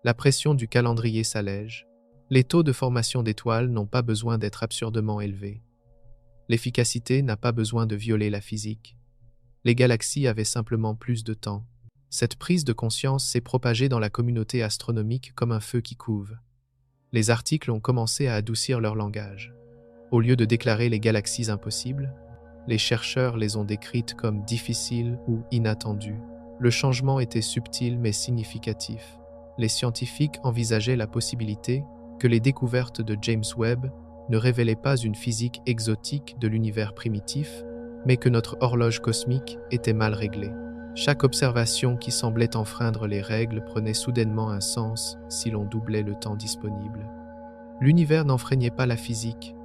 La pression du calendrier s'allège. Les taux de formation d'étoiles n'ont pas besoin d'être absurdement élevés. L'efficacité n'a pas besoin de violer la physique. Les galaxies avaient simplement plus de temps. Cette prise de conscience s'est propagée dans la communauté astronomique comme un feu qui couve. Les articles ont commencé à adoucir leur langage. Au lieu de déclarer les galaxies impossibles, les chercheurs les ont décrites comme difficiles ou inattendues. Le changement était subtil mais significatif. Les scientifiques envisageaient la possibilité que les découvertes de James Webb ne révélaient pas une physique exotique de l'univers primitif, mais que notre horloge cosmique était mal réglée. Chaque observation qui semblait enfreindre les règles prenait soudainement un sens si l'on doublait le temps disponible. L'univers n'enfreignait pas la physique,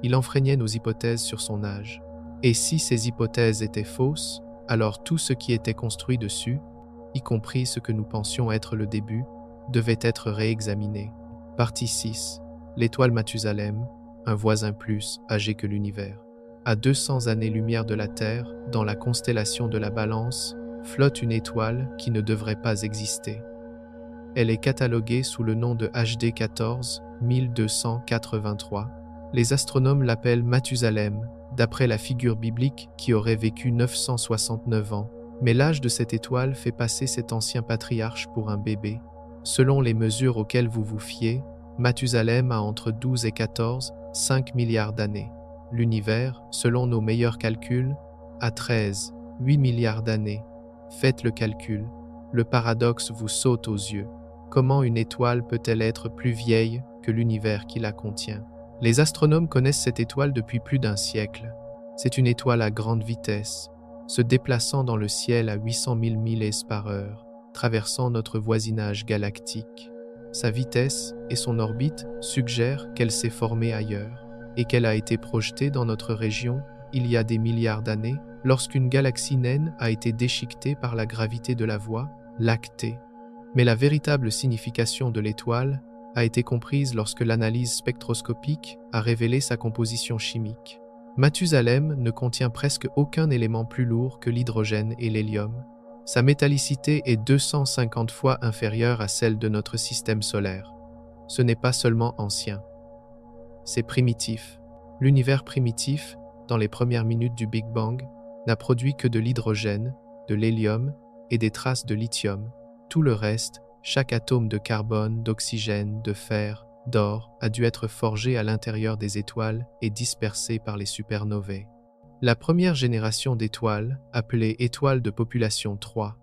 il enfreignait nos hypothèses sur son âge. Et si ces hypothèses étaient fausses, alors tout ce qui était construit dessus, y compris ce que nous pensions être le début, devait être réexaminé. Partie 6. L'étoile Mathusalem, un voisin plus âgé que l'univers. À 200 années-lumière de la Terre, dans la constellation de la Balance, flotte une étoile qui ne devrait pas exister. Elle est cataloguée sous le nom de HD 14 1283. Les astronomes l'appellent Mathusalem, d'après la figure biblique qui aurait vécu 969 ans. Mais l'âge de cette étoile fait passer cet ancien patriarche pour un bébé. Selon les mesures auxquelles vous vous fiez, Mathusalem a entre 12 et 14, 5 milliards d'années. L'univers, selon nos meilleurs calculs, a 13, 8 milliards d'années. Faites le calcul. Le paradoxe vous saute aux yeux. Comment une étoile peut-elle être plus vieille que l'univers qui la contient? Les astronomes connaissent cette étoile depuis plus d'un siècle. C'est une étoile à grande vitesse, se déplaçant dans le ciel à 800 000 milles par heure, traversant notre voisinage galactique. Sa vitesse et son orbite suggèrent qu'elle s'est formée ailleurs et qu'elle a été projetée dans notre région il y a des milliards d'années lorsqu'une galaxie naine a été déchiquetée par la gravité de la Voie lactée. Mais la véritable signification de l'étoile a été comprise lorsque l'analyse spectroscopique a révélé sa composition chimique. Mathusalem ne contient presque aucun élément plus lourd que l'hydrogène et l'hélium. Sa métallicité est 250 fois inférieure à celle de notre système solaire. Ce n'est pas seulement ancien. C'est primitif. L'univers primitif, dans les premières minutes du Big Bang, n'a produit que de l'hydrogène, de l'hélium et des traces de lithium. Tout le reste, chaque atome de carbone, d'oxygène, de fer, d'or, a dû être forgé à l'intérieur des étoiles et dispersé par les supernovae. La première génération d'étoiles, appelée étoile de population 3,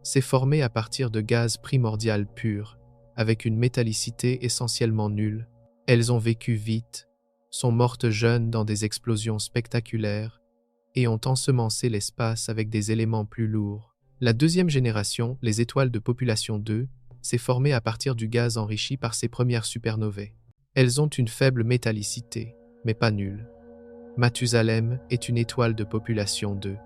s'est formée à partir de gaz primordial pur, avec une métallicité essentiellement nulle. Elles ont vécu vite, sont mortes jeunes dans des explosions spectaculaires et ont ensemencé l'espace avec des éléments plus lourds. La deuxième génération, les étoiles de population 2, s'est formée à partir du gaz enrichi par ces premières supernovae. Elles ont une faible métallicité, mais pas nulle. Mathusalem est une étoile de population 2.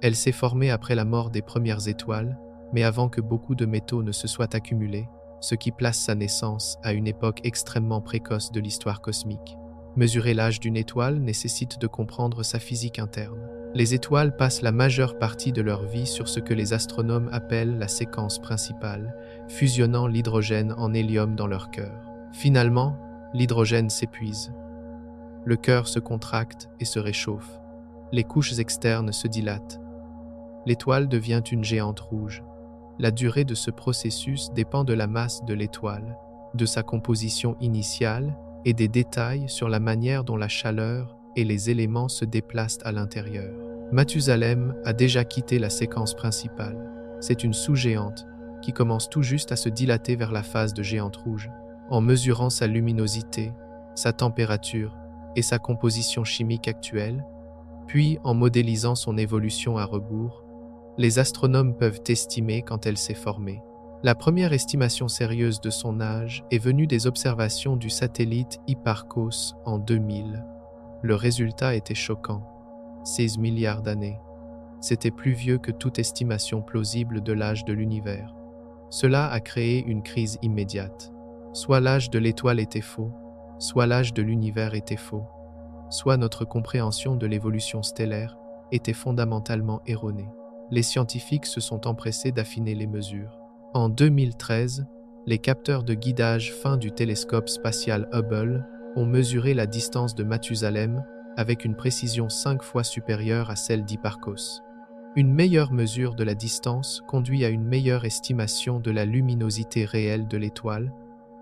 Elle s'est formée après la mort des premières étoiles, mais avant que beaucoup de métaux ne se soient accumulés, ce qui place sa naissance à une époque extrêmement précoce de l'histoire cosmique. Mesurer l'âge d'une étoile nécessite de comprendre sa physique interne. Les étoiles passent la majeure partie de leur vie sur ce que les astronomes appellent la séquence principale, fusionnant l'hydrogène en hélium dans leur cœur. Finalement, l'hydrogène s'épuise. Le cœur se contracte et se réchauffe. Les couches externes se dilatent. L'étoile devient une géante rouge. La durée de ce processus dépend de la masse de l'étoile, de sa composition initiale et des détails sur la manière dont la chaleur et les éléments se déplacent à l'intérieur. Mathusalem a déjà quitté la séquence principale. C'est une sous-géante qui commence tout juste à se dilater vers la phase de géante rouge. En mesurant sa luminosité, sa température et sa composition chimique actuelle, puis en modélisant son évolution à rebours, les astronomes peuvent estimer quand elle s'est formée. La première estimation sérieuse de son âge est venue des observations du satellite Hipparcos en 2000. Le résultat était choquant. 16 milliards d'années. C'était plus vieux que toute estimation plausible de l'âge de l'univers. Cela a créé une crise immédiate. Soit l'âge de l'étoile était faux, soit l'âge de l'univers était faux, soit notre compréhension de l'évolution stellaire était fondamentalement erronée. Les scientifiques se sont empressés d'affiner les mesures. En 2013, les capteurs de guidage fins du télescope spatial Hubble ont mesuré la distance de Mathusalem avec une précision 5 fois supérieure à celle d'Hipparcos. Une meilleure mesure de la distance conduit à une meilleure estimation de la luminosité réelle de l'étoile,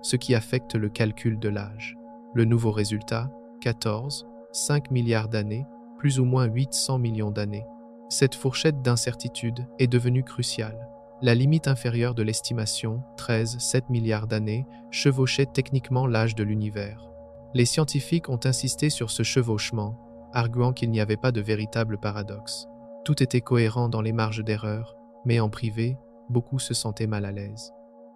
ce qui affecte le calcul de l'âge. Le nouveau résultat, 14, 5 milliards d'années, plus ou moins 800 millions d'années. Cette fourchette d'incertitude est devenue cruciale. La limite inférieure de l'estimation, 13, 7 milliards d'années, chevauchait techniquement l'âge de l'univers. Les scientifiques ont insisté sur ce chevauchement, arguant qu'il n'y avait pas de véritable paradoxe. Tout était cohérent dans les marges d'erreur, mais en privé, beaucoup se sentaient mal à l'aise.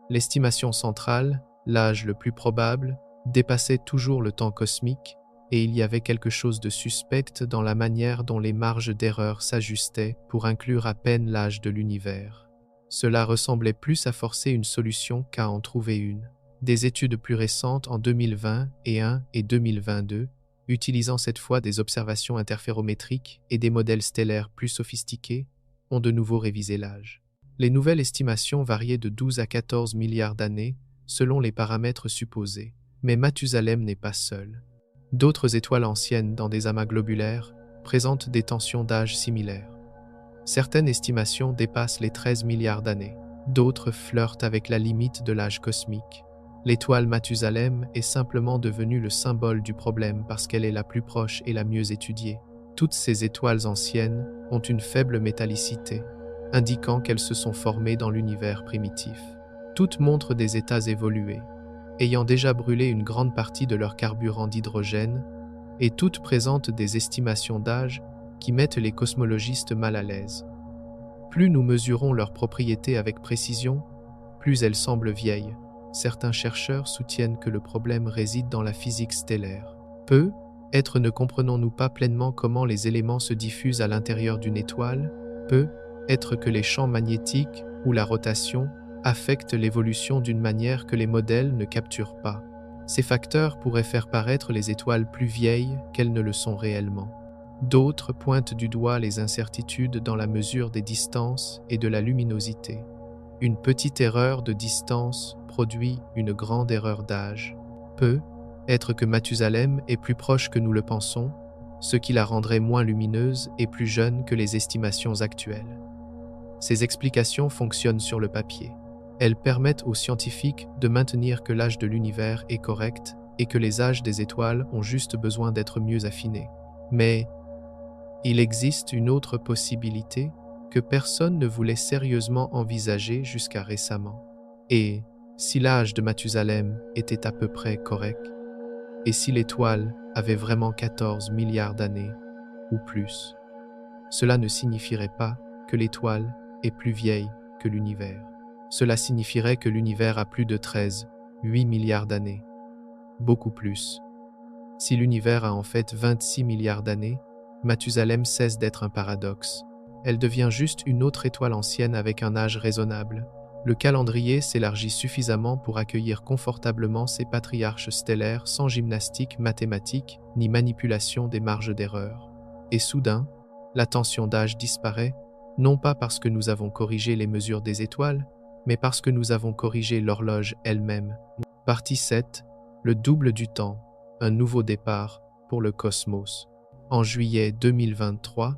L'estimation centrale, l'âge le plus probable, dépassait toujours le temps cosmique, et il y avait quelque chose de suspect dans la manière dont les marges d'erreur s'ajustaient pour inclure à peine l'âge de l'univers. Cela ressemblait plus à forcer une solution qu'à en trouver une. Des études plus récentes en 2021 et 2022, utilisant cette fois des observations interférométriques et des modèles stellaires plus sophistiqués, ont de nouveau révisé l'âge. Les nouvelles estimations variaient de 12 à 14 milliards d'années selon les paramètres supposés. Mais Mathusalem n'est pas seul. D'autres étoiles anciennes dans des amas globulaires présentent des tensions d'âge similaires. Certaines estimations dépassent les 13 milliards d'années. D'autres flirtent avec la limite de l'âge cosmique. L'étoile Mathusalem est simplement devenue le symbole du problème parce qu'elle est la plus proche et la mieux étudiée. Toutes ces étoiles anciennes ont une faible métallicité, indiquant qu'elles se sont formées dans l'univers primitif. Toutes montrent des états évolués, ayant déjà brûlé une grande partie de leur carburant d'hydrogène, et toutes présentent des estimations d'âge qui mettent les cosmologistes mal à l'aise. Plus nous mesurons leurs propriétés avec précision, plus elles semblent vieilles. Certains chercheurs soutiennent que le problème réside dans la physique stellaire. Peut-être ne comprenons-nous pas pleinement comment les éléments se diffusent à l'intérieur d'une étoile, peut-être que les champs magnétiques ou la rotation affectent l'évolution d'une manière que les modèles ne capturent pas. Ces facteurs pourraient faire paraître les étoiles plus vieilles qu'elles ne le sont réellement. D'autres pointent du doigt les incertitudes dans la mesure des distances et de la luminosité. Une petite erreur de distance produit une grande erreur d'âge. Peut-être que Mathusalem est plus proche que nous le pensons, ce qui la rendrait moins lumineuse et plus jeune que les estimations actuelles. Ces explications fonctionnent sur le papier. Elles permettent aux scientifiques de maintenir que l'âge de l'univers est correct et que les âges des étoiles ont juste besoin d'être mieux affinés. Mais il existe une autre possibilité que personne ne voulait sérieusement envisager jusqu'à récemment. Et si l'âge de Mathusalem était à peu près correct, et si l'étoile avait vraiment 14 milliards d'années ou plus, cela ne signifierait pas que l'étoile est plus vieille que l'univers. Cela signifierait que l'univers a plus de 13, 8 milliards d'années, beaucoup plus. Si l'univers a en fait 26 milliards d'années, Mathusalem cesse d'être un paradoxe. Elle devient juste une autre étoile ancienne avec un âge raisonnable. Le calendrier s'élargit suffisamment pour accueillir confortablement ces patriarches stellaires sans gymnastique mathématique ni manipulation des marges d'erreur. Et soudain, la tension d'âge disparaît, non pas parce que nous avons corrigé les mesures des étoiles, mais parce que nous avons corrigé l'horloge elle-même. Partie 7. Le double du temps. Un nouveau départ pour le cosmos. En juillet 2023,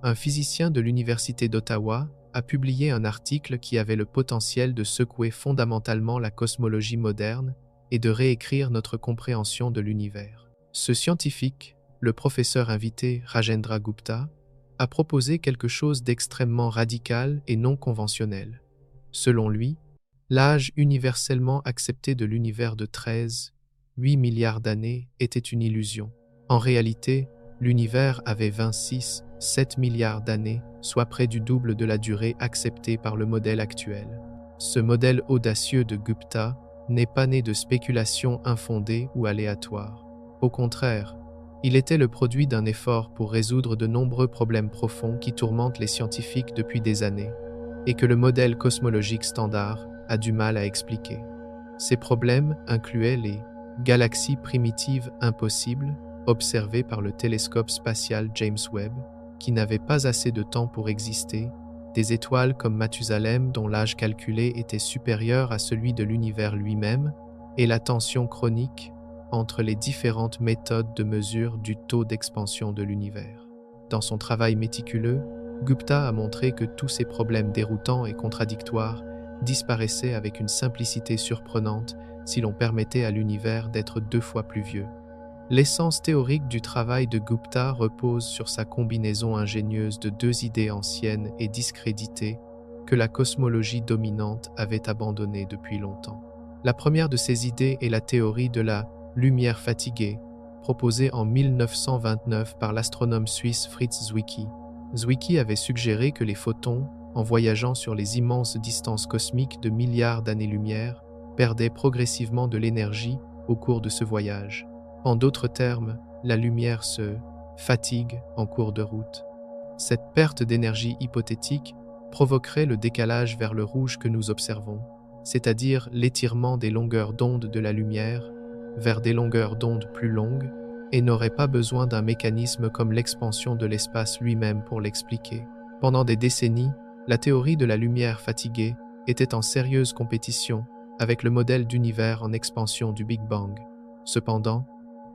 un physicien de l'Université d'Ottawa a publié un article qui avait le potentiel de secouer fondamentalement la cosmologie moderne et de réécrire notre compréhension de l'univers. Ce scientifique, le professeur invité Rajendra Gupta, a proposé quelque chose d'extrêmement radical et non conventionnel. Selon lui, l'âge universellement accepté de l'univers de 13, 8 milliards d'années était une illusion. En réalité, l'univers avait 26, 7 milliards d'années, soit près du double de la durée acceptée par le modèle actuel. Ce modèle audacieux de Gupta n'est pas né de spéculations infondées ou aléatoires. Au contraire, il était le produit d'un effort pour résoudre de nombreux problèmes profonds qui tourmentent les scientifiques depuis des années, et que le modèle cosmologique standard a du mal à expliquer. Ces problèmes incluaient les galaxies primitives impossibles, observées par le télescope spatial James Webb, qui n'avait pas assez de temps pour exister, des étoiles comme Mathusalem dont l'âge calculé était supérieur à celui de l'univers lui-même, et la tension chronique entre les différentes méthodes de mesure du taux d'expansion de l'univers. Dans son travail méticuleux, Gupta a montré que tous ces problèmes déroutants et contradictoires disparaissaient avec une simplicité surprenante si l'on permettait à l'univers d'être 2 fois plus vieux. L'essence théorique du travail de Gupta repose sur sa combinaison ingénieuse de 2 idées anciennes et discréditées que la cosmologie dominante avait abandonnées depuis longtemps. La première de ces idées est la théorie de la lumière fatiguée, proposée en 1929 par l'astronome suisse Fritz Zwicky. Zwicky avait suggéré que les photons, en voyageant sur les immenses distances cosmiques de milliards d'années-lumière, perdaient progressivement de l'énergie au cours de ce voyage. En d'autres termes, la lumière se fatigue en cours de route. Cette perte d'énergie hypothétique provoquerait le décalage vers le rouge que nous observons, c'est-à-dire l'étirement des longueurs d'onde de la lumière vers des longueurs d'onde plus longues, et n'aurait pas besoin d'un mécanisme comme l'expansion de l'espace lui-même pour l'expliquer. Pendant des décennies, la théorie de la lumière fatiguée était en sérieuse compétition avec le modèle d'univers en expansion du Big Bang. Cependant,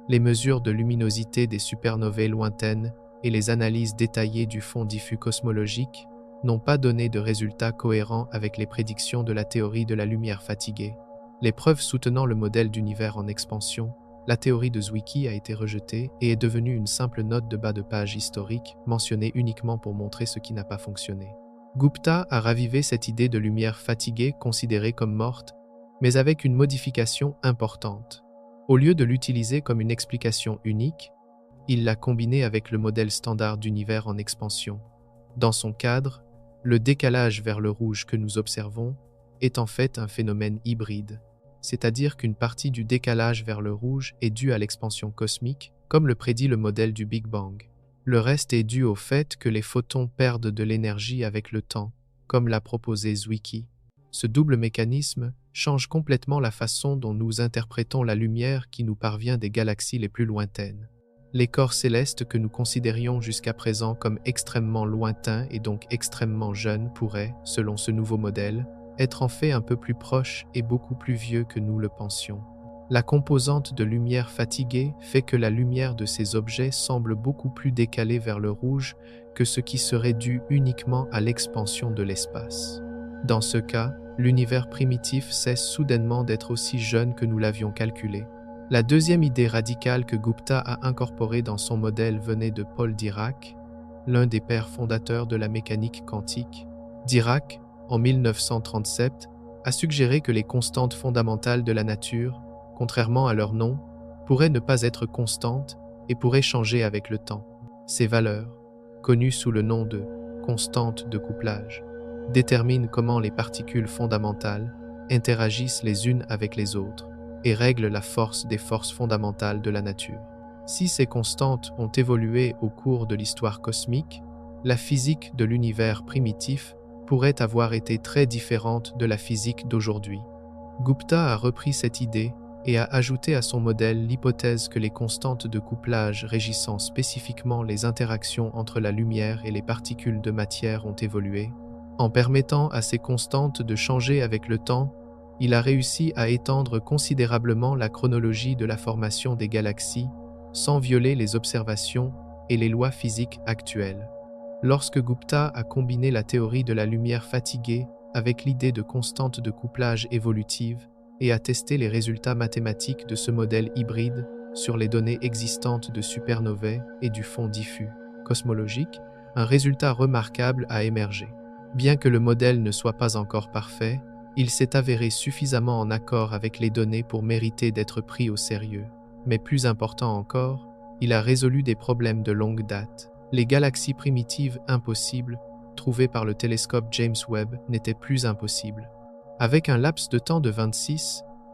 les mesures de luminosité des supernovae lointaines et les analyses détaillées du fond diffus cosmologique n'ont pas donné de résultats cohérents avec les prédictions de la théorie de la lumière fatiguée. Les preuves soutenant le modèle d'univers en expansion, la théorie de Zwicky a été rejetée et est devenue une simple note de bas de page historique mentionnée uniquement pour montrer ce qui n'a pas fonctionné. Gupta a ravivé cette idée de lumière fatiguée considérée comme morte, mais avec une modification importante. Au lieu de l'utiliser comme une explication unique, il l'a combinée avec le modèle standard d'univers en expansion. Dans son cadre, le décalage vers le rouge que nous observons est en fait un phénomène hybride, c'est-à-dire qu'une partie du décalage vers le rouge est due à l'expansion cosmique, comme le prédit le modèle du Big Bang. Le reste est dû au fait que les photons perdent de l'énergie avec le temps, comme l'a proposé Zwicky. Ce double mécanisme change complètement la façon dont nous interprétons la lumière qui nous parvient des galaxies les plus lointaines. Les corps célestes que nous considérions jusqu'à présent comme extrêmement lointains et donc extrêmement jeunes pourraient, selon ce nouveau modèle, être en fait un peu plus proches et beaucoup plus vieux que nous le pensions. La composante de lumière fatiguée fait que la lumière de ces objets semble beaucoup plus décalée vers le rouge que ce qui serait dû uniquement à l'expansion de l'espace. Dans ce cas, l'univers primitif cesse soudainement d'être aussi jeune que nous l'avions calculé. La deuxième idée radicale que Gupta a incorporée dans son modèle venait de Paul Dirac, l'un des pères fondateurs de la mécanique quantique. Dirac, en 1937, a suggéré que les constantes fondamentales de la nature, contrairement à leur nom, pourraient ne pas être constantes et pourraient changer avec le temps. Ces valeurs, connues sous le nom de constantes de couplage, déterminent comment les particules fondamentales interagissent les unes avec les autres et règlent la force des forces fondamentales de la nature. Si ces constantes ont évolué au cours de l'histoire cosmique, la physique de l'univers primitif pourrait avoir été très différente de la physique d'aujourd'hui. Gupta a repris cette idée et a ajouté à son modèle l'hypothèse que les constantes de couplage régissant spécifiquement les interactions entre la lumière et les particules de matière ont évolué. En permettant à ces constantes de changer avec le temps, il a réussi à étendre considérablement la chronologie de la formation des galaxies sans violer les observations et les lois physiques actuelles. Lorsque Gupta a combiné la théorie de la lumière fatiguée avec l'idée de constante de couplage évolutive et a testé les résultats mathématiques de ce modèle hybride sur les données existantes de supernovae et du fond diffus cosmologique, un résultat remarquable a émergé. Bien que le modèle ne soit pas encore parfait, il s'est avéré suffisamment en accord avec les données pour mériter d'être pris au sérieux. Mais plus important encore, il a résolu des problèmes de longue date. Les galaxies primitives impossibles, trouvées par le télescope James Webb, n'étaient plus impossibles. Avec un laps de temps de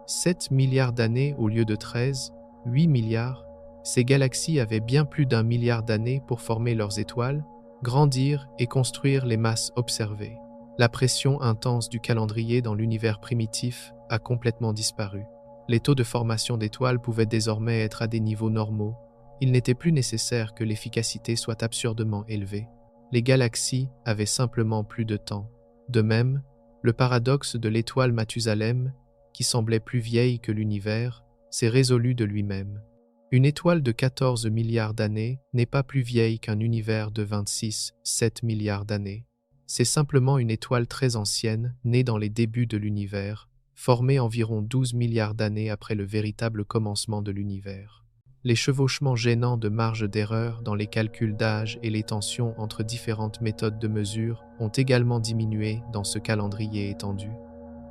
7 milliards d'années au lieu de 13, 8 milliards, ces galaxies avaient bien plus d'1 milliard d'années pour former leurs étoiles, grandir et construire les masses observées. La pression intense du calendrier dans l'univers primitif a complètement disparu. Les taux de formation d'étoiles pouvaient désormais être à des niveaux normaux. Il n'était plus nécessaire que l'efficacité soit absurdement élevée. Les galaxies avaient simplement plus de temps. De même, le paradoxe de l'étoile Mathusalem, qui semblait plus vieille que l'univers, s'est résolu de lui-même. Une étoile de 14 milliards d'années n'est pas plus vieille qu'un univers de 26,7 milliards d'années. C'est simplement une étoile très ancienne, née dans les débuts de l'univers, formée environ 12 milliards d'années après le véritable commencement de l'univers. Les chevauchements gênants de marge d'erreur dans les calculs d'âge et les tensions entre différentes méthodes de mesure ont également diminué dans ce calendrier étendu.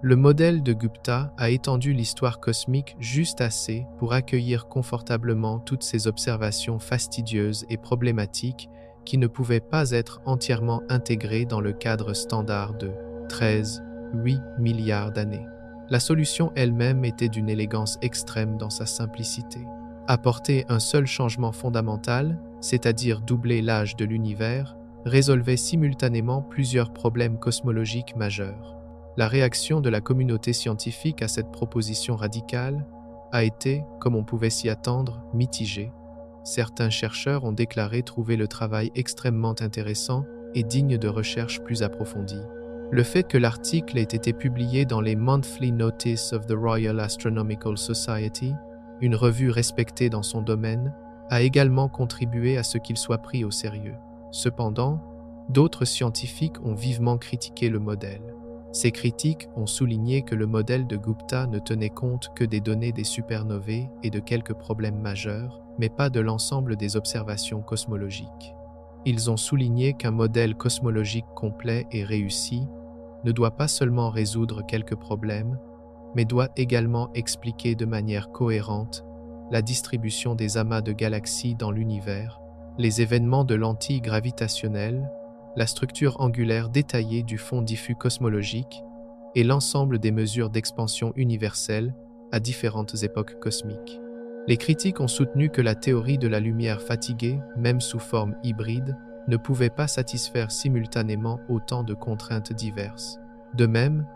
Le modèle de Gupta a étendu l'histoire cosmique juste assez pour accueillir confortablement toutes ces observations fastidieuses et problématiques qui ne pouvaient pas être entièrement intégrées dans le cadre standard de 13,8 milliards d'années. La solution elle-même était d'une élégance extrême dans sa simplicité. Apporter un seul changement fondamental, c'est-à-dire doubler l'âge de l'univers, résolvait simultanément plusieurs problèmes cosmologiques majeurs. La réaction de la communauté scientifique à cette proposition radicale a été, comme on pouvait s'y attendre, mitigée. Certains chercheurs ont déclaré trouver le travail extrêmement intéressant et digne de recherches plus approfondies. Le fait que l'article ait été publié dans les Monthly Notice of the Royal Astronomical Society, une revue respectée dans son domaine, a également contribué à ce qu'il soit pris au sérieux. Cependant, d'autres scientifiques ont vivement critiqué le modèle. Ces critiques ont souligné que le modèle de Gupta ne tenait compte que des données des supernovae et de quelques problèmes majeurs, mais pas de l'ensemble des observations cosmologiques. Ils ont souligné qu'un modèle cosmologique complet et réussi ne doit pas seulement résoudre quelques problèmes, mais doit également expliquer de manière cohérente la distribution des amas de galaxies dans l'univers, les événements de lentilles gravitationnelles, la structure angulaire détaillée du fond diffus cosmologique et l'ensemble des mesures d'expansion universelle à différentes époques cosmiques. Les critiques ont soutenu que la théorie de la lumière fatiguée, même sous forme hybride, ne pouvait pas satisfaire simultanément autant de contraintes diverses. De même,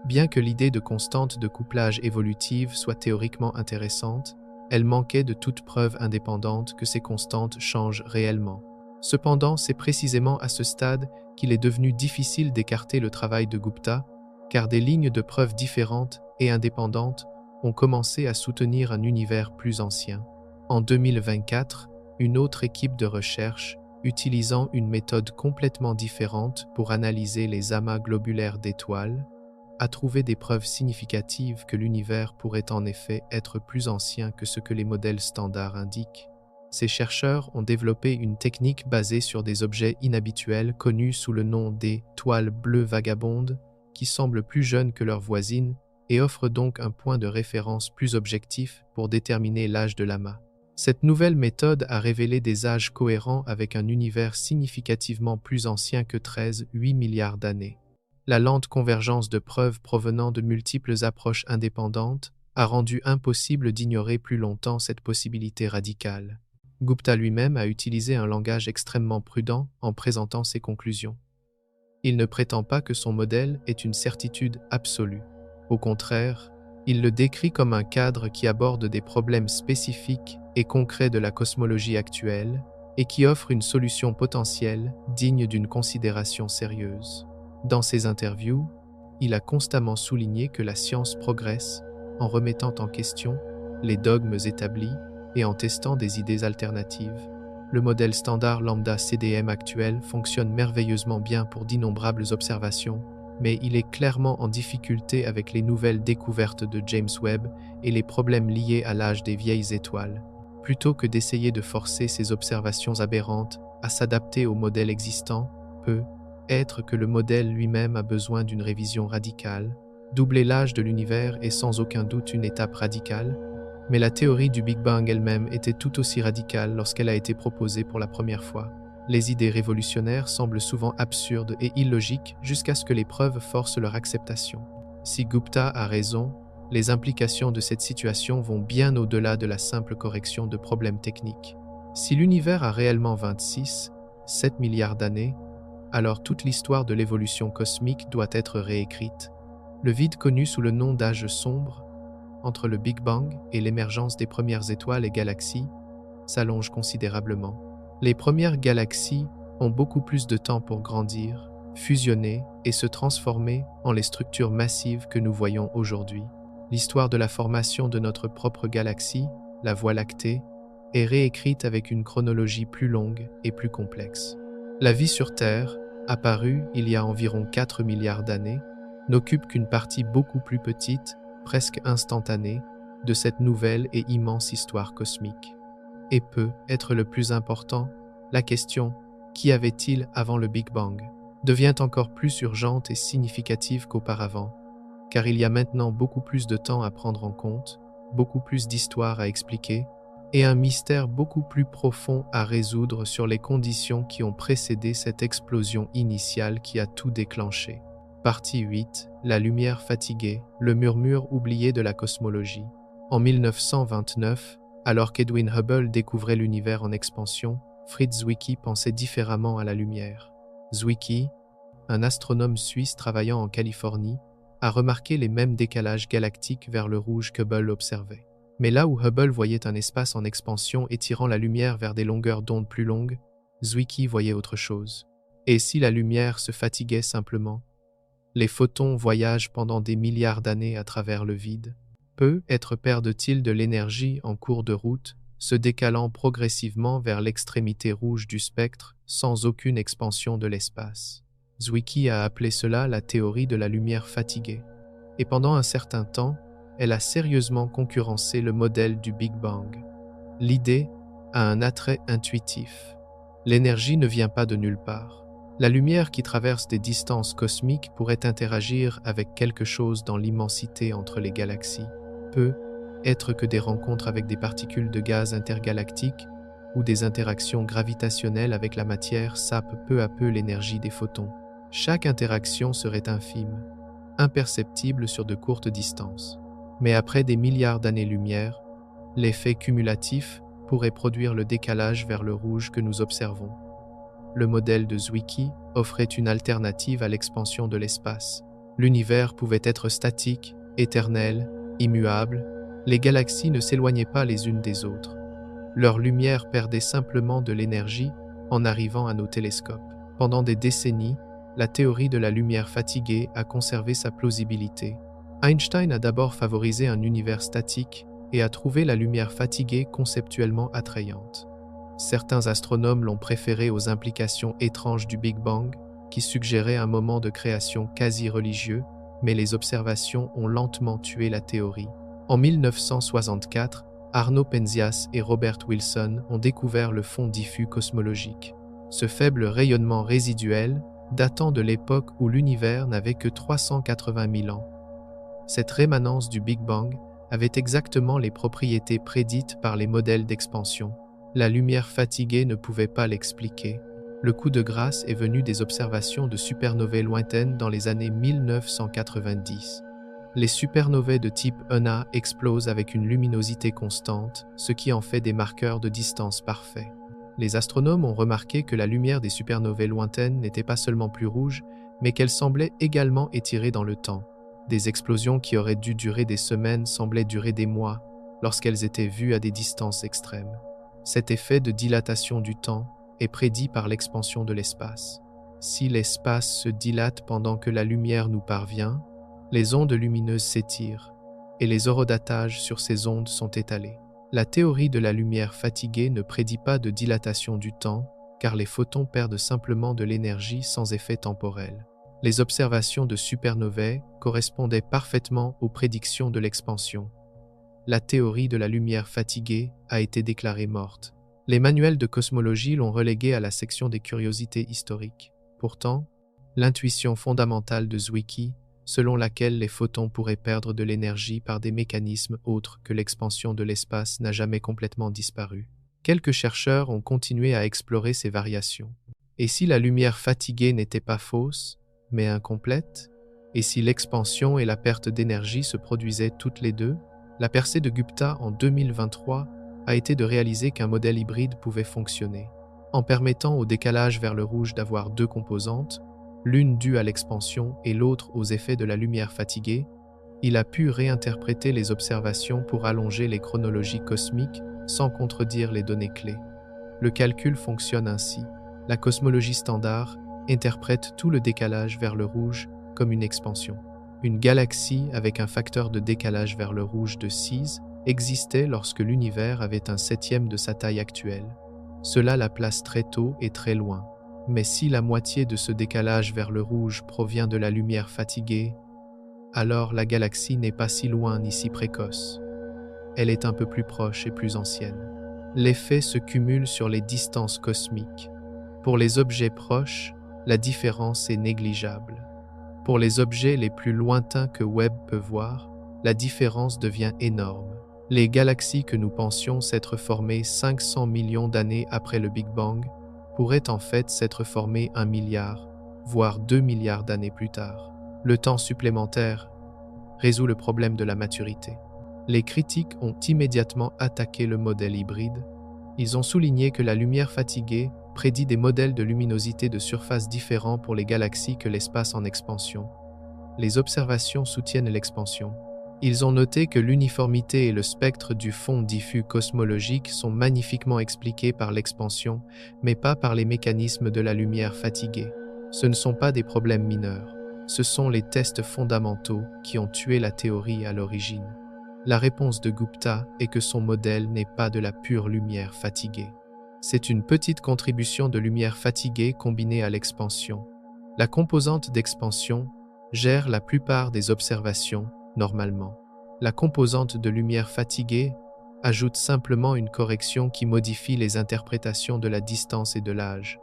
bien que l'idée de constante de couplage évolutive soit théoriquement intéressante, elle manquait de toute preuve indépendante que ces constantes changent réellement. Cependant, c'est précisément à ce stade qu'il est devenu difficile d'écarter le travail de Gupta, car des lignes de preuves différentes et indépendantes ont commencé à soutenir un univers plus ancien. En 2024, une autre équipe de recherche, utilisant une méthode complètement différente pour analyser les amas globulaires d'étoiles, a trouvé des preuves significatives que l'univers pourrait en effet être plus ancien que ce que les modèles standards indiquent. Ces chercheurs ont développé une technique basée sur des objets inhabituels connus sous le nom d'étoiles bleues vagabondes, qui semblent plus jeunes que leurs voisines et offrent donc un point de référence plus objectif pour déterminer l'âge de l'amas. Cette nouvelle méthode a révélé des âges cohérents avec un univers significativement plus ancien que 13,8 milliards d'années. La lente convergence de preuves provenant de multiples approches indépendantes a rendu impossible d'ignorer plus longtemps cette possibilité radicale. Gupta lui-même a utilisé un langage extrêmement prudent en présentant ses conclusions. Il ne prétend pas que son modèle est une certitude absolue. Au contraire, il le décrit comme un cadre qui aborde des problèmes spécifiques et concrets de la cosmologie actuelle et qui offre une solution potentielle digne d'une considération sérieuse. Dans ses interviews, il a constamment souligné que la science progresse en remettant en question les dogmes établis et en testant des idées alternatives. Le modèle standard lambda CDM actuel fonctionne merveilleusement bien pour d'innombrables observations, mais il est clairement en difficulté avec les nouvelles découvertes de James Webb et les problèmes liés à l'âge des vieilles étoiles. Plutôt que d'essayer de forcer ces observations aberrantes à s'adapter au modèle existant, peut-être que le modèle lui-même a besoin d'une révision radicale. Doubler l'âge de l'univers est sans aucun doute une étape radicale, mais la théorie du Big Bang elle-même était tout aussi radicale lorsqu'elle a été proposée pour la première fois. Les idées révolutionnaires semblent souvent absurdes et illogiques jusqu'à ce que les preuves forcent leur acceptation. Si Gupta a raison, les implications de cette situation vont bien au-delà de la simple correction de problèmes techniques. Si l'univers a réellement 26,7 milliards d'années, alors toute l'histoire de l'évolution cosmique doit être réécrite. Le vide connu sous le nom d'âge sombre, entre le Big Bang et l'émergence des premières étoiles et galaxies, s'allonge considérablement. Les premières galaxies ont beaucoup plus de temps pour grandir, fusionner et se transformer en les structures massives que nous voyons aujourd'hui. L'histoire de la formation de notre propre galaxie, la Voie lactée, est réécrite avec une chronologie plus longue et plus complexe. La vie sur Terre, apparue il y a environ 4 milliards d'années, n'occupe qu'une partie beaucoup plus petite, presque instantanée, de cette nouvelle et immense histoire cosmique. Et peut être le plus important, la question « Qu'y avait-il avant le Big Bang ?» devient encore plus urgente et significative qu'auparavant, car il y a maintenant beaucoup plus de temps à prendre en compte, beaucoup plus d'histoires à expliquer, et un mystère beaucoup plus profond à résoudre sur les conditions qui ont précédé cette explosion initiale qui a tout déclenché. Partie 8. La lumière fatiguée, le murmure oublié de la cosmologie. En 1929, alors qu'Edwin Hubble découvrait l'univers en expansion, Fritz Zwicky pensait différemment à la lumière. Zwicky, un astronome suisse travaillant en Californie, a remarqué les mêmes décalages galactiques vers le rouge qu'Hubble observait. Mais là où Hubble voyait un espace en expansion étirant la lumière vers des longueurs d'onde plus longues, Zwicky voyait autre chose. Et si la lumière se fatiguait simplement? Les photons voyagent pendant des milliards d'années à travers le vide. Peut-être perdent-ils de l'énergie en cours de route, se décalant progressivement vers l'extrémité rouge du spectre sans aucune expansion de l'espace. Zwicky a appelé cela la théorie de la lumière fatiguée. Et pendant un certain temps, elle a sérieusement concurrencé le modèle du Big Bang. L'idée a un attrait intuitif. L'énergie ne vient pas de nulle part. La lumière qui traverse des distances cosmiques pourrait interagir avec quelque chose dans l'immensité entre les galaxies. Peut être que des rencontres avec des particules de gaz intergalactiques ou des interactions gravitationnelles avec la matière sapent peu à peu l'énergie des photons. Chaque interaction serait infime, imperceptible sur de courtes distances. Mais après des milliards d'années-lumière, l'effet cumulatif pourrait produire le décalage vers le rouge que nous observons. Le modèle de Zwicky offrait une alternative à l'expansion de l'espace. L'univers pouvait être statique, éternel, immuable. Les galaxies ne s'éloignaient pas les unes des autres. Leur lumière perdait simplement de l'énergie en arrivant à nos télescopes. Pendant des décennies, la théorie de la lumière fatiguée a conservé sa plausibilité. Einstein a d'abord favorisé un univers statique et a trouvé la lumière fatiguée conceptuellement attrayante. Certains astronomes l'ont préférée aux implications étranges du Big Bang, qui suggéraient un moment de création quasi religieux, mais les observations ont lentement tué la théorie. En 1964, Arno Penzias et Robert Wilson ont découvert le fond diffus cosmologique. Ce faible rayonnement résiduel, datant de l'époque où l'univers n'avait que 380 000 ans. Cette rémanence du Big Bang avait exactement les propriétés prédites par les modèles d'expansion. La lumière fatiguée ne pouvait pas l'expliquer. Le coup de grâce est venu des observations de supernovae lointaines dans les années 1990. Les supernovae de type ENA explosent avec une luminosité constante, ce qui en fait des marqueurs de distance parfaits. Les astronomes ont remarqué que la lumière des supernovae lointaines n'était pas seulement plus rouge, mais qu'elle semblait également étirée dans le temps. Des explosions qui auraient dû durer des semaines semblaient durer des mois lorsqu'elles étaient vues à des distances extrêmes. Cet effet de dilatation du temps est prédit par l'expansion de l'espace. Si l'espace se dilate pendant que la lumière nous parvient, les ondes lumineuses s'étirent et les horodatages sur ces ondes sont étalés. La théorie de la lumière fatiguée ne prédit pas de dilatation du temps, car les photons perdent simplement de l'énergie sans effet temporel. Les observations de supernovae correspondaient parfaitement aux prédictions de l'expansion. La théorie de la lumière fatiguée a été déclarée morte. Les manuels de cosmologie l'ont reléguée à la section des curiosités historiques. Pourtant, l'intuition fondamentale de Zwicky, selon laquelle les photons pourraient perdre de l'énergie par des mécanismes autres que l'expansion de l'espace, n'a jamais complètement disparu. Quelques chercheurs ont continué à explorer ces variations. Et si la lumière fatiguée n'était pas fausse, mais incomplète? Et si l'expansion et la perte d'énergie se produisaient toutes les deux? La percée de Gupta en 2023 a été de réaliser qu'un modèle hybride pouvait fonctionner. En permettant au décalage vers le rouge d'avoir deux composantes, l'une due à l'expansion et l'autre aux effets de la lumière fatiguée, il a pu réinterpréter les observations pour allonger les chronologies cosmiques sans contredire les données clés. Le calcul fonctionne ainsi. La cosmologie standard interprète tout le décalage vers le rouge comme une expansion. Une galaxie avec un facteur de décalage vers le rouge de 6 existait lorsque l'univers avait un septième de sa taille actuelle. Cela la place très tôt et très loin. Mais si la moitié de ce décalage vers le rouge provient de la lumière fatiguée, alors la galaxie n'est pas si loin ni si précoce. Elle est un peu plus proche et plus ancienne. L'effet se cumule sur les distances cosmiques. Pour les objets proches, la différence est négligeable. Pour les objets les plus lointains que Webb peut voir, la différence devient énorme. Les galaxies que nous pensions s'être formées 500 millions d'années après le Big Bang pourraient en fait s'être formées 1 milliard, voire 2 milliards d'années plus tard. Le temps supplémentaire résout le problème de la maturité. Les critiques ont immédiatement attaqué le modèle hybride. Ils ont souligné que la lumière fatiguée prédit des modèles de luminosité de surface différents pour les galaxies que l'espace en expansion. Les observations soutiennent l'expansion. Ils ont noté que l'uniformité et le spectre du fond diffus cosmologique sont magnifiquement expliqués par l'expansion, mais pas par les mécanismes de la lumière fatiguée. Ce ne sont pas des problèmes mineurs. Ce sont les tests fondamentaux qui ont tué la théorie à l'origine. La réponse de Gupta est que son modèle n'est pas de la pure lumière fatiguée. C'est une petite contribution de lumière fatiguée combinée à l'expansion. La composante d'expansion gère la plupart des observations, normalement. La composante de lumière fatiguée ajoute simplement une correction qui modifie les interprétations de la distance et de l'âge.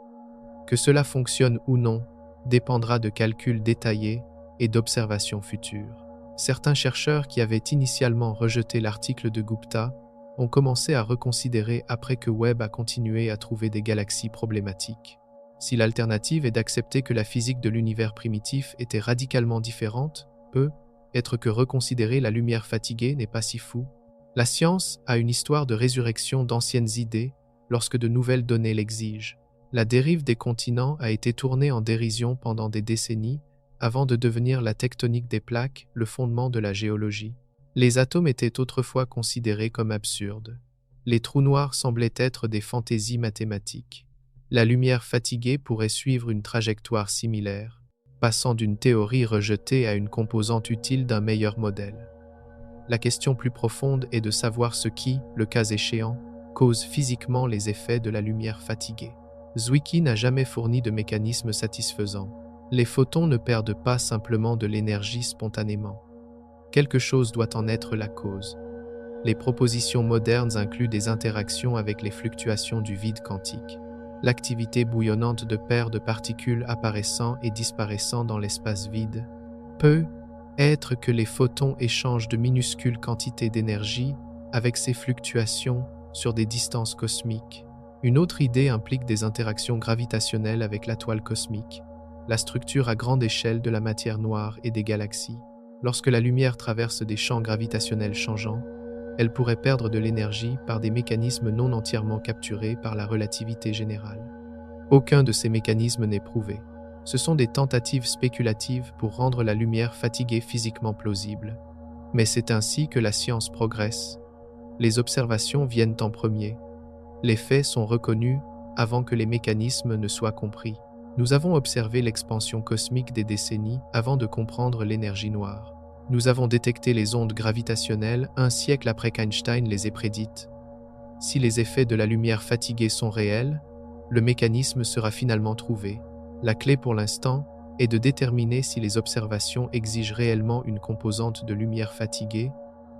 Que cela fonctionne ou non dépendra de calculs détaillés et d'observations futures. Certains chercheurs qui avaient initialement rejeté l'article de Gupta ont commencé à reconsidérer après que Webb a continué à trouver des galaxies problématiques. Si l'alternative est d'accepter que la physique de l'univers primitif était radicalement différente, peut être que reconsidérer la lumière fatiguée n'est pas si fou. La science a une histoire de résurrection d'anciennes idées lorsque de nouvelles données l'exigent. La dérive des continents a été tournée en dérision pendant des décennies avant de devenir la tectonique des plaques, le fondement de la géologie. Les atomes étaient autrefois considérés comme absurdes. Les trous noirs semblaient être des fantaisies mathématiques. La lumière fatiguée pourrait suivre une trajectoire similaire, passant d'une théorie rejetée à une composante utile d'un meilleur modèle. La question plus profonde est de savoir ce qui, le cas échéant, cause physiquement les effets de la lumière fatiguée. Zwicky n'a jamais fourni de mécanisme satisfaisant. Les photons ne perdent pas simplement de l'énergie spontanément. Quelque chose doit en être la cause. Les propositions modernes incluent des interactions avec les fluctuations du vide quantique, l'activité bouillonnante de paires de particules apparaissant et disparaissant dans l'espace vide. Peut être que les photons échangent de minuscules quantités d'énergie avec ces fluctuations sur des distances cosmiques. Une autre idée implique des interactions gravitationnelles avec la toile cosmique, la structure à grande échelle de la matière noire et des galaxies. Lorsque la lumière traverse des champs gravitationnels changeants, elle pourrait perdre de l'énergie par des mécanismes non entièrement capturés par la relativité générale. Aucun de ces mécanismes n'est prouvé. Ce sont des tentatives spéculatives pour rendre la lumière fatiguée physiquement plausible. Mais c'est ainsi que la science progresse. Les observations viennent en premier. Les faits sont reconnus avant que les mécanismes ne soient compris. Nous avons observé l'expansion cosmique des décennies avant de comprendre l'énergie noire. Nous avons détecté les ondes gravitationnelles un siècle après qu'Einstein les ait prédites. Si les effets de la lumière fatiguée sont réels, le mécanisme sera finalement trouvé. La clé pour l'instant est de déterminer si les observations exigent réellement une composante de lumière fatiguée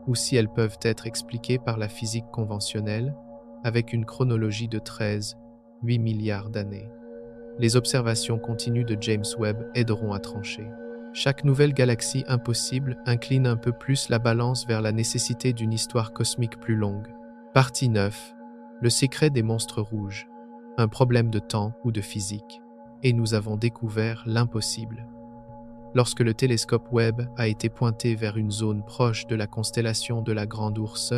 ou si elles peuvent être expliquées par la physique conventionnelle avec une chronologie de 13,8 milliards d'années. Les observations continues de James Webb aideront à trancher. Chaque nouvelle galaxie impossible incline un peu plus la balance vers la nécessité d'une histoire cosmique plus longue. Partie 9. Le secret des monstres rouges. Un problème de temps ou de physique. Et nous avons découvert l'impossible. Lorsque le télescope Webb a été pointé vers une zone proche de la constellation de la Grande Ourse,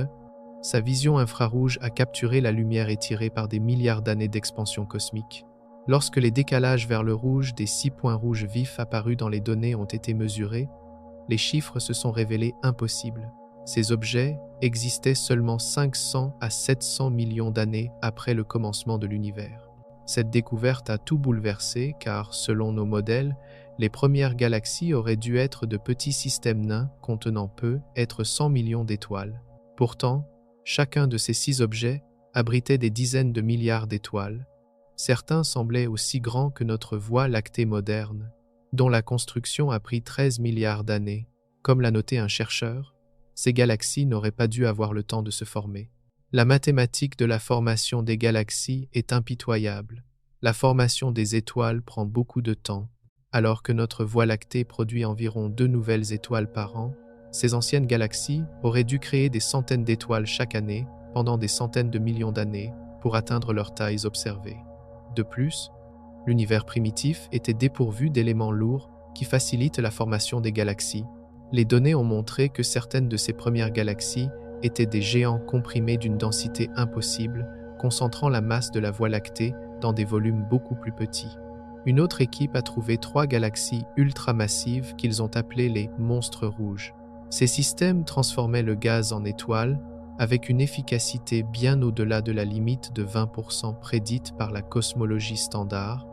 sa vision infrarouge a capturé la lumière étirée par des milliards d'années d'expansion cosmique. Lorsque les décalages vers le rouge des 6 points rouges vifs apparus dans les données ont été mesurés, les chiffres se sont révélés impossibles. Ces objets existaient seulement 500 à 700 millions d'années après le commencement de l'univers. Cette découverte a tout bouleversé car, selon nos modèles, les premières galaxies auraient dû être de petits systèmes nains contenant peu, être 100 millions d'étoiles. Pourtant, chacun de ces 6 objets abritait des dizaines de milliards d'étoiles. Certains semblaient aussi grands que notre Voie lactée moderne, dont la construction a pris 13 milliards d'années. Comme l'a noté un chercheur, ces galaxies n'auraient pas dû avoir le temps de se former. La mathématique de la formation des galaxies est impitoyable. La formation des étoiles prend beaucoup de temps. Alors que notre Voie lactée produit environ 2 nouvelles étoiles par an, ces anciennes galaxies auraient dû créer des centaines d'étoiles chaque année pendant des centaines de millions d'années pour atteindre leurs tailles observées. De plus, l'univers primitif était dépourvu d'éléments lourds qui facilitent la formation des galaxies. Les données ont montré que certaines de ces premières galaxies étaient des géants comprimés d'une densité impossible, concentrant la masse de la Voie lactée dans des volumes beaucoup plus petits. Une autre équipe a trouvé 3 galaxies ultramassives qu'ils ont appelées les monstres rouges. Ces systèmes transformaient le gaz en étoiles avec une efficacité bien au-delà de la limite de 20% prédite par la cosmologie standard,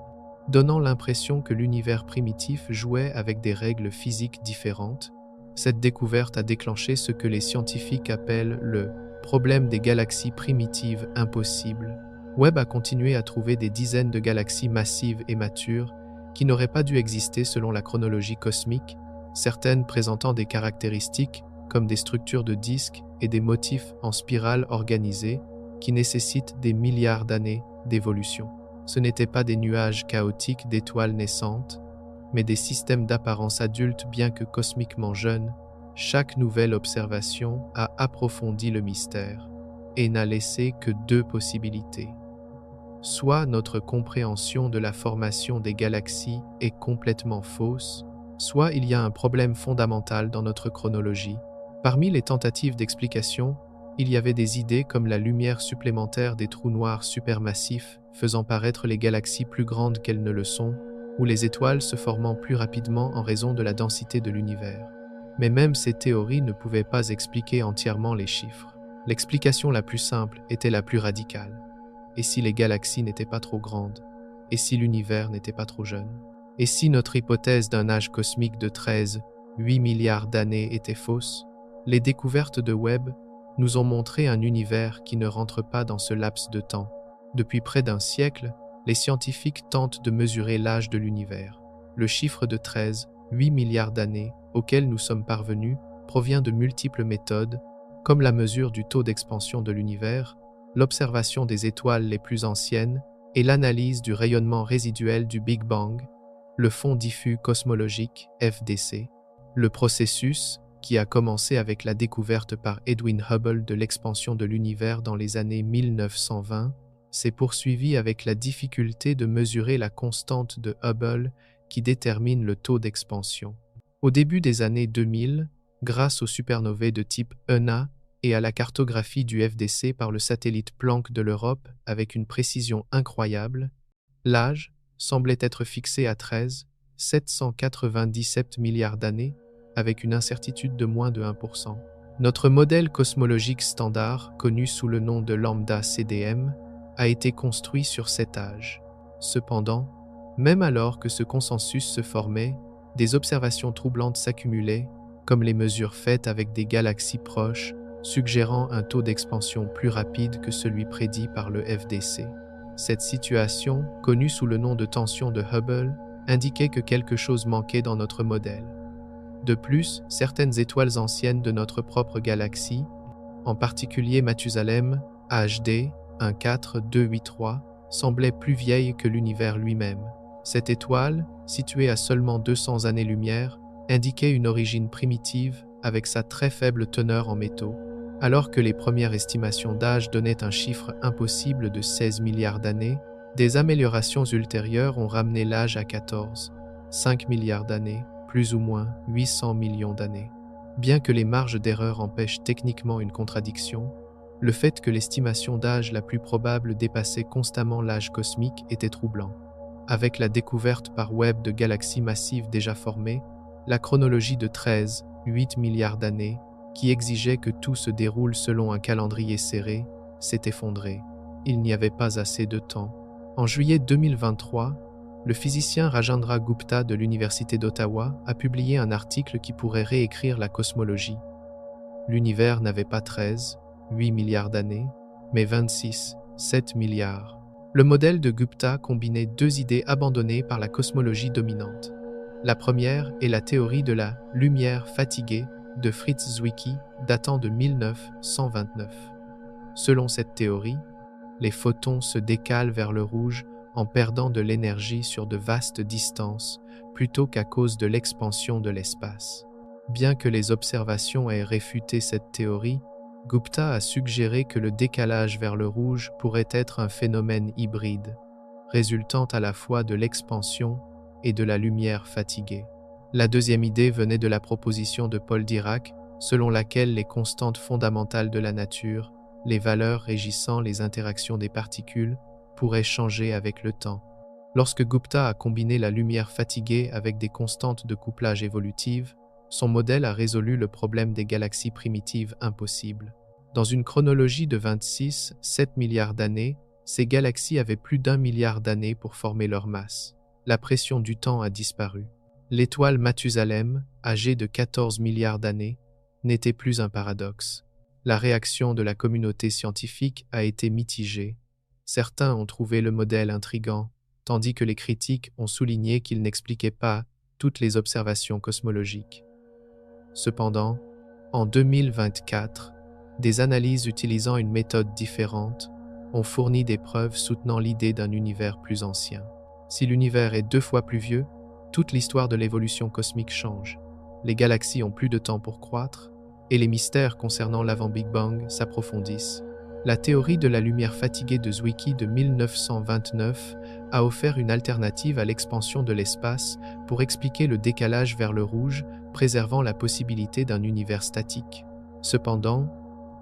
donnant l'impression que l'univers primitif jouait avec des règles physiques différentes. Cette découverte a déclenché ce que les scientifiques appellent le problème des galaxies primitives impossibles. Webb a continué à trouver des dizaines de galaxies massives et matures qui n'auraient pas dû exister selon la chronologie cosmique, certaines présentant des caractéristiques comme des structures de disques et des motifs en spirale organisés qui nécessitent des milliards d'années d'évolution. Ce n'étaient pas des nuages chaotiques d'étoiles naissantes, mais des systèmes d'apparence adulte bien que cosmiquement jeunes. Chaque nouvelle observation a approfondi le mystère et n'a laissé que 2 possibilités. Soit notre compréhension de la formation des galaxies est complètement fausse, soit il y a un problème fondamental dans notre chronologie. Parmi les tentatives d'explication, il y avait des idées comme la lumière supplémentaire des trous noirs supermassifs faisant paraître les galaxies plus grandes qu'elles ne le sont, ou les étoiles se formant plus rapidement en raison de la densité de l'univers. Mais même ces théories ne pouvaient pas expliquer entièrement les chiffres. L'explication la plus simple était la plus radicale. Et si les galaxies n'étaient pas trop grandes? Et si l'univers n'était pas trop jeune? Et si notre hypothèse d'un âge cosmique de 13,8 milliards d'années était fausse? Les découvertes de Webb nous ont montré un univers qui ne rentre pas dans ce laps de temps. Depuis près d'un siècle, les scientifiques tentent de mesurer l'âge de l'univers. Le chiffre de 13,8 milliards d'années auquel nous sommes parvenus provient de multiples méthodes, comme la mesure du taux d'expansion de l'univers, l'observation des étoiles les plus anciennes et l'analyse du rayonnement résiduel du Big Bang, le fond diffus cosmologique FDC. Le processus, qui a commencé avec la découverte par Edwin Hubble de l'expansion de l'univers dans les années 1920, s'est poursuivi avec la difficulté de mesurer la constante de Hubble qui détermine le taux d'expansion. Au début des années 2000, grâce aux supernovae de type ENA et à la cartographie du FDC par le satellite Planck de l'Europe avec une précision incroyable, l'âge semblait être fixé à 13,797 milliards d'années avec une incertitude de moins de 1%. Notre modèle cosmologique standard, connu sous le nom de lambda CDM, a été construit sur cet âge. Cependant, même alors que ce consensus se formait, des observations troublantes s'accumulaient, comme les mesures faites avec des galaxies proches, suggérant un taux d'expansion plus rapide que celui prédit par le FDC. Cette situation, connue sous le nom de tension de Hubble, indiquait que quelque chose manquait dans notre modèle. De plus, certaines étoiles anciennes de notre propre galaxie, en particulier Mathusalem, HD 14283, semblaient plus vieilles que l'univers lui-même. Cette étoile, située à seulement 200 années-lumière, indiquait une origine primitive avec sa très faible teneur en métaux, alors que les premières estimations d'âge donnaient un chiffre impossible de 16 milliards d'années. Des améliorations ultérieures ont ramené l'âge à 14,5 milliards d'années, plus ou moins 800 millions d'années. Bien que les marges d'erreur empêchent techniquement une contradiction, le fait que l'estimation d'âge la plus probable dépassait constamment l'âge cosmique était troublant. Avec la découverte par Webb de galaxies massives déjà formées, la chronologie de 13,8 milliards d'années, qui exigeait que tout se déroule selon un calendrier serré, s'est effondrée. Il n'y avait pas assez de temps. En juillet 2023, le physicien Rajendra Gupta de l'Université d'Ottawa a publié un article qui pourrait réécrire la cosmologie. l'univers n'avait pas 13, 8 milliards d'années, mais 26, 7 milliards. Le modèle de Gupta combinait deux idées abandonnées par la cosmologie dominante. La première est la théorie de la « lumière fatiguée » de Fritz Zwicky, datant de 1929. Selon cette théorie, les photons se décalent vers le rouge en perdant de l'énergie sur de vastes distances, plutôt qu'à cause de l'expansion de l'espace. Bien que les observations aient réfuté cette théorie, Gupta a suggéré que le décalage vers le rouge pourrait être un phénomène hybride, résultant à la fois de l'expansion et de la lumière fatiguée. La deuxième idée venait de la proposition de Paul Dirac, selon laquelle les constantes fondamentales de la nature, les valeurs régissant les interactions des particules, pourraient changer avec le temps. Lorsque Gupta a combiné la lumière fatiguée avec des constantes de couplage évolutives, son modèle a résolu le problème des galaxies primitives impossibles. Dans une chronologie de 26, 7 milliards d'années, ces galaxies avaient plus d'1 milliard d'années pour former leur masse. La pression du temps a disparu. L'étoile Mathusalem, âgée de 14 milliards d'années, n'était plus un paradoxe. La réaction de la communauté scientifique a été mitigée. Certains ont trouvé le modèle intrigant, tandis que les critiques ont souligné qu'il n'expliquait pas toutes les observations cosmologiques. Cependant, en 2024, des analyses utilisant une méthode différente ont fourni des preuves soutenant l'idée d'un univers plus ancien. Si l'univers est 2 fois plus vieux, toute l'histoire de l'évolution cosmique change. Les galaxies ont plus de temps pour croître, et les mystères concernant l'avant-Big Bang s'approfondissent. La théorie de la lumière fatiguée de Zwicky de 1929 a offert une alternative à l'expansion de l'espace pour expliquer le décalage vers le rouge, préservant la possibilité d'un univers statique. Cependant,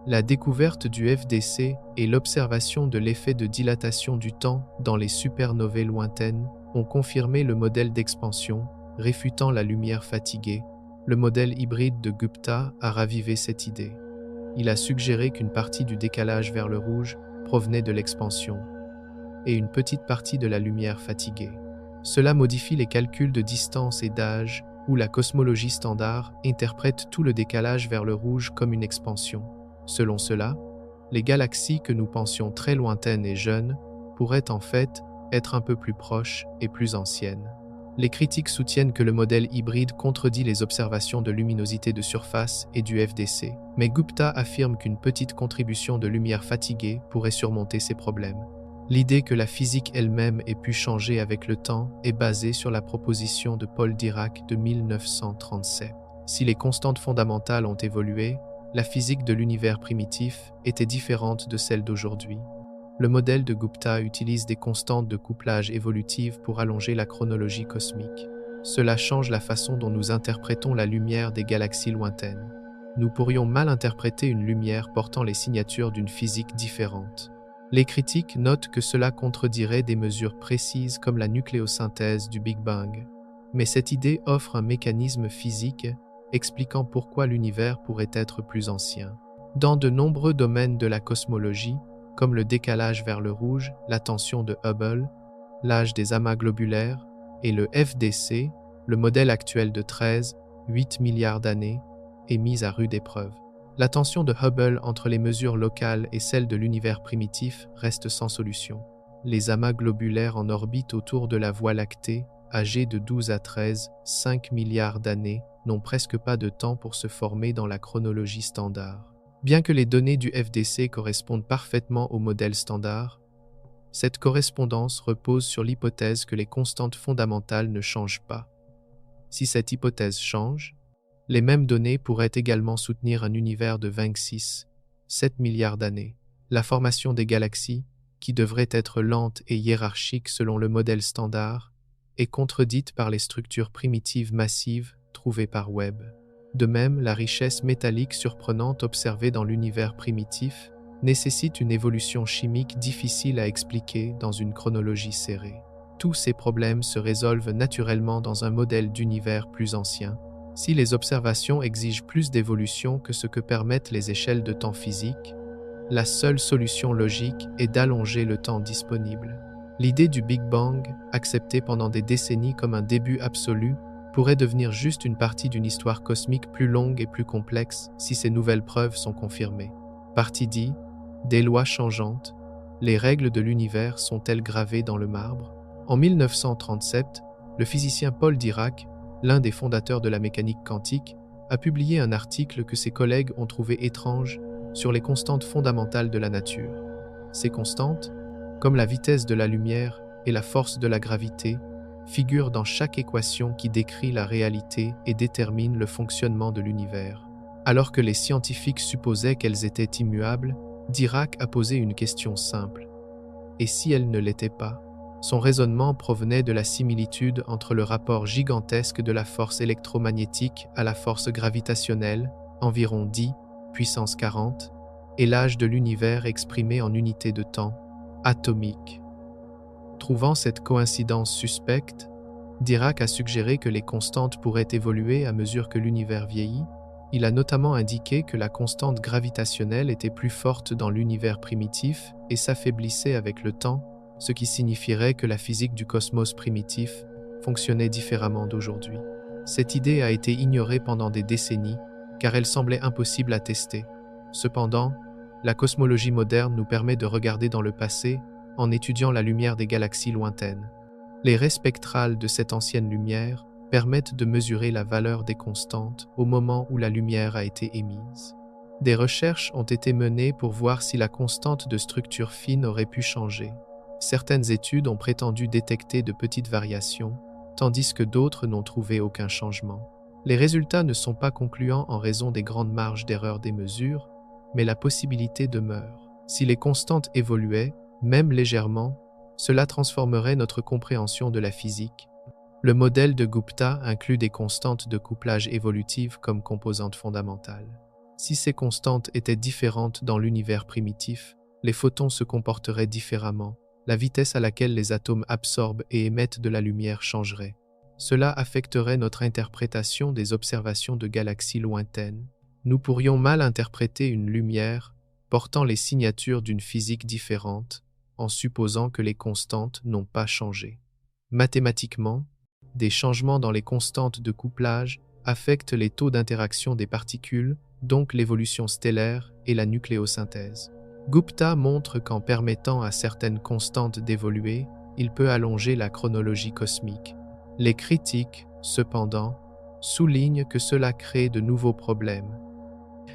la découverte du FDC et l'observation de l'effet de dilatation du temps dans les supernovae lointaines ont confirmé le modèle d'expansion, réfutant la lumière fatiguée. Le modèle hybride de Gupta a ravivé cette idée. Il a suggéré qu'une partie du décalage vers le rouge provenait de l'expansion et une petite partie de la lumière fatiguée. Cela modifie les calculs de distance et d'âge où la cosmologie standard interprète tout le décalage vers le rouge comme une expansion. Selon cela, les galaxies que nous pensions très lointaines et jeunes pourraient en fait être un peu plus proches et plus anciennes. Les critiques soutiennent que le modèle hybride contredit les observations de luminosité de surface et du FDC, mais Gupta affirme qu'une petite contribution de lumière fatiguée pourrait surmonter ces problèmes. L'idée que la physique elle-même ait pu changer avec le temps est basée sur la proposition de Paul Dirac de 1937. Si les constantes fondamentales ont évolué, la physique de l'univers primitif était différente de celle d'aujourd'hui. Le modèle de Gupta utilise des constantes de couplage évolutives pour allonger la chronologie cosmique. Cela change la façon dont nous interprétons la lumière des galaxies lointaines. Nous pourrions mal interpréter une lumière portant les signatures d'une physique différente. Les critiques notent que cela contredirait des mesures précises comme la nucléosynthèse du Big Bang. Mais cette idée offre un mécanisme physique expliquant pourquoi l'univers pourrait être plus ancien. Dans de nombreux domaines de la cosmologie, comme le décalage vers le rouge, la tension de Hubble, l'âge des amas globulaires et le FDC, le modèle actuel de 13, 8 milliards d'années, est mis à rude épreuve. La tension de Hubble entre les mesures locales et celles de l'univers primitif reste sans solution. Les amas globulaires en orbite autour de la Voie lactée, âgés de 12 à 13, 5 milliards d'années, n'ont presque pas de temps pour se former dans la chronologie standard. Bien que les données du FDC correspondent parfaitement au modèle standard, cette correspondance repose sur l'hypothèse que les constantes fondamentales ne changent pas. Si cette hypothèse change, les mêmes données pourraient également soutenir un univers de 26, 7 milliards d'années. La formation des galaxies, qui devrait être lente et hiérarchique selon le modèle standard, est contredite par les structures primitives massives trouvées par Webb. De même, la richesse métallique surprenante observée dans l'univers primitif nécessite une évolution chimique difficile à expliquer dans une chronologie serrée. Tous ces problèmes se résolvent naturellement dans un modèle d'univers plus ancien. Si les observations exigent plus d'évolution que ce que permettent les échelles de temps physiques, la seule solution logique est d'allonger le temps disponible. L'idée du Big Bang, acceptée pendant des décennies comme un début absolu, pourrait devenir juste une partie d'une histoire cosmique plus longue et plus complexe si ces nouvelles preuves sont confirmées. Partie dit, des lois changeantes, les règles de l'univers sont-elles gravées dans le marbre? En 1937, le physicien Paul Dirac, l'un des fondateurs de la mécanique quantique, a publié un article que ses collègues ont trouvé étrange sur les constantes fondamentales de la nature. Ces constantes, comme la vitesse de la lumière et la force de la gravité, figurent dans chaque équation qui décrit la réalité et détermine le fonctionnement de l'univers. Alors que les scientifiques supposaient qu'elles étaient immuables, Dirac a posé une question simple. Et si elles ne l'étaient pas? Son raisonnement provenait de la similitude entre le rapport gigantesque de la force électromagnétique à la force gravitationnelle, environ 10 puissance 40, et l'âge de l'univers exprimé en unité de temps, atomique. Trouvant cette coïncidence suspecte, Dirac a suggéré que les constantes pourraient évoluer à mesure que l'univers vieillit. Il a notamment indiqué que la constante gravitationnelle était plus forte dans l'univers primitif et s'affaiblissait avec le temps, ce qui signifierait que la physique du cosmos primitif fonctionnait différemment d'aujourd'hui. Cette idée a été ignorée pendant des décennies, car elle semblait impossible à tester. Cependant, la cosmologie moderne nous permet de regarder dans le passé en étudiant la lumière des galaxies lointaines. Les raies spectrales de cette ancienne lumière permettent de mesurer la valeur des constantes au moment où la lumière a été émise. Des recherches ont été menées pour voir si la constante de structure fine aurait pu changer. Certaines études ont prétendu détecter de petites variations, tandis que d'autres n'ont trouvé aucun changement. Les résultats ne sont pas concluants en raison des grandes marges d'erreur des mesures, mais la possibilité demeure. Si les constantes évoluaient, même légèrement, cela transformerait notre compréhension de la physique. Le modèle de Gupta inclut des constantes de couplage évolutives comme composantes fondamentales. Si ces constantes étaient différentes dans l'univers primitif, les photons se comporteraient différemment. La vitesse à laquelle les atomes absorbent et émettent de la lumière changerait. Cela affecterait notre interprétation des observations de galaxies lointaines. Nous pourrions mal interpréter une lumière portant les signatures d'une physique différente en supposant que les constantes n'ont pas changé. Mathématiquement, des changements dans les constantes de couplage affectent les taux d'interaction des particules, donc l'évolution stellaire et la nucléosynthèse. Gupta montre qu'en permettant à certaines constantes d'évoluer, il peut allonger la chronologie cosmique. Les critiques, cependant, soulignent que cela crée de nouveaux problèmes.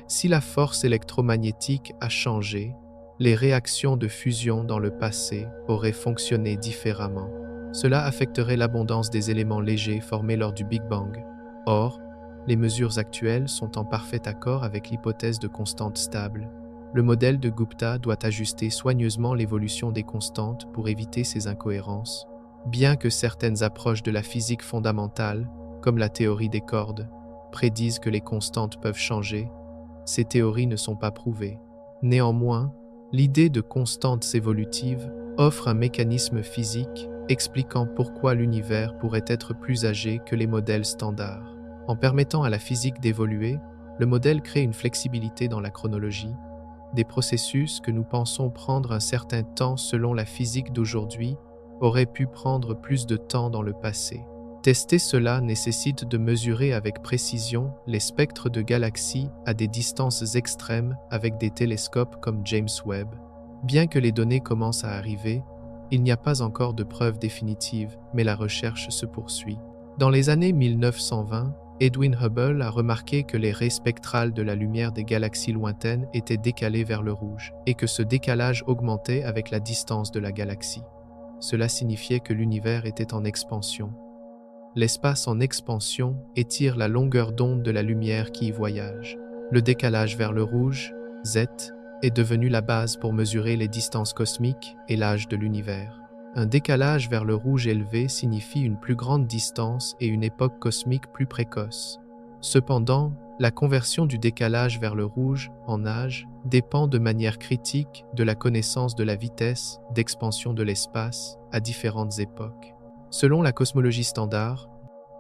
Si la force électromagnétique a changé, les réactions de fusion dans le passé auraient fonctionné différemment. Cela affecterait l'abondance des éléments légers formés lors du Big Bang. Or, les mesures actuelles sont en parfait accord avec l'hypothèse de constantes stables. Le modèle de Gupta doit ajuster soigneusement l'évolution des constantes pour éviter ces incohérences. Bien que certaines approches de la physique fondamentale, comme la théorie des cordes, prédisent que les constantes peuvent changer, ces théories ne sont pas prouvées. Néanmoins, l'idée de constantes évolutives offre un mécanisme physique expliquant pourquoi l'univers pourrait être plus âgé que les modèles standards. En permettant à la physique d'évoluer, le modèle crée une flexibilité dans la chronologie. Des processus que nous pensons prendre un certain temps selon la physique d'aujourd'hui auraient pu prendre plus de temps dans le passé. Tester cela nécessite de mesurer avec précision les spectres de galaxies à des distances extrêmes avec des télescopes comme James Webb. Bien que les données commencent à arriver, il n'y a pas encore de preuves définitives, mais la recherche se poursuit. Dans les années 1920, Edwin Hubble a remarqué que les raies spectrales de la lumière des galaxies lointaines étaient décalées vers le rouge, et que ce décalage augmentait avec la distance de la galaxie. Cela signifiait que l'univers était en expansion. L'espace en expansion étire la longueur d'onde de la lumière qui y voyage. Le décalage vers le rouge, Z, est devenu la base pour mesurer les distances cosmiques et l'âge de l'univers. Un décalage vers le rouge élevé signifie une plus grande distance et une époque cosmique plus précoce. Cependant, la conversion du décalage vers le rouge en âge dépend de manière critique de la connaissance de la vitesse d'expansion de l'espace à différentes époques. Selon la cosmologie standard,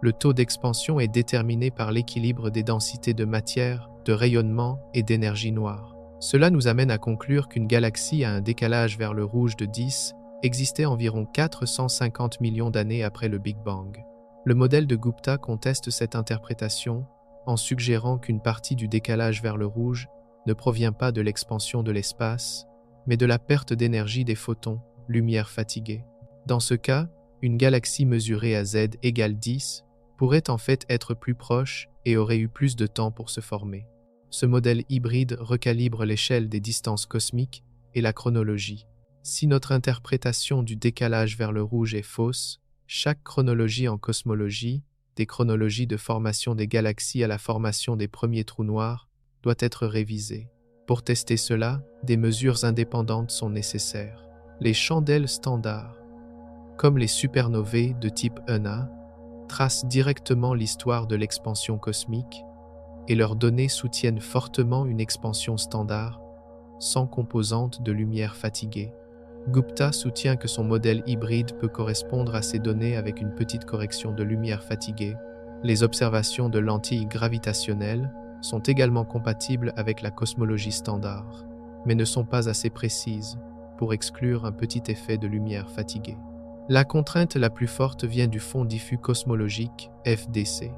le taux d'expansion est déterminé par l'équilibre des densités de matière, de rayonnement et d'énergie noire. Cela nous amène à conclure qu'une galaxie à un décalage vers le rouge de 10 existait environ 450 millions d'années après le Big Bang. Le modèle de Gupta conteste cette interprétation en suggérant qu'une partie du décalage vers le rouge ne provient pas de l'expansion de l'espace, mais de la perte d'énergie des photons, lumière fatiguée. Dans ce cas, une galaxie mesurée à z égale 10 pourrait en fait être plus proche et aurait eu plus de temps pour se former. Ce modèle hybride recalibre l'échelle des distances cosmiques et la chronologie. Si notre interprétation du décalage vers le rouge est fausse, chaque chronologie en cosmologie, des chronologies de formation des galaxies à la formation des premiers trous noirs, doit être révisée. Pour tester cela, des mesures indépendantes sont nécessaires. Les chandelles standards, comme les supernovae de type 1A, tracent directement l'histoire de l'expansion cosmique et leurs données soutiennent fortement une expansion standard, sans composante de lumière fatiguée. Gupta soutient que son modèle hybride peut correspondre à ces données avec une petite correction de lumière fatiguée. Les observations de lentilles gravitationnelles sont également compatibles avec la cosmologie standard, mais ne sont pas assez précises pour exclure un petit effet de lumière fatiguée. La contrainte la plus forte vient du fond diffus cosmologique, FDC,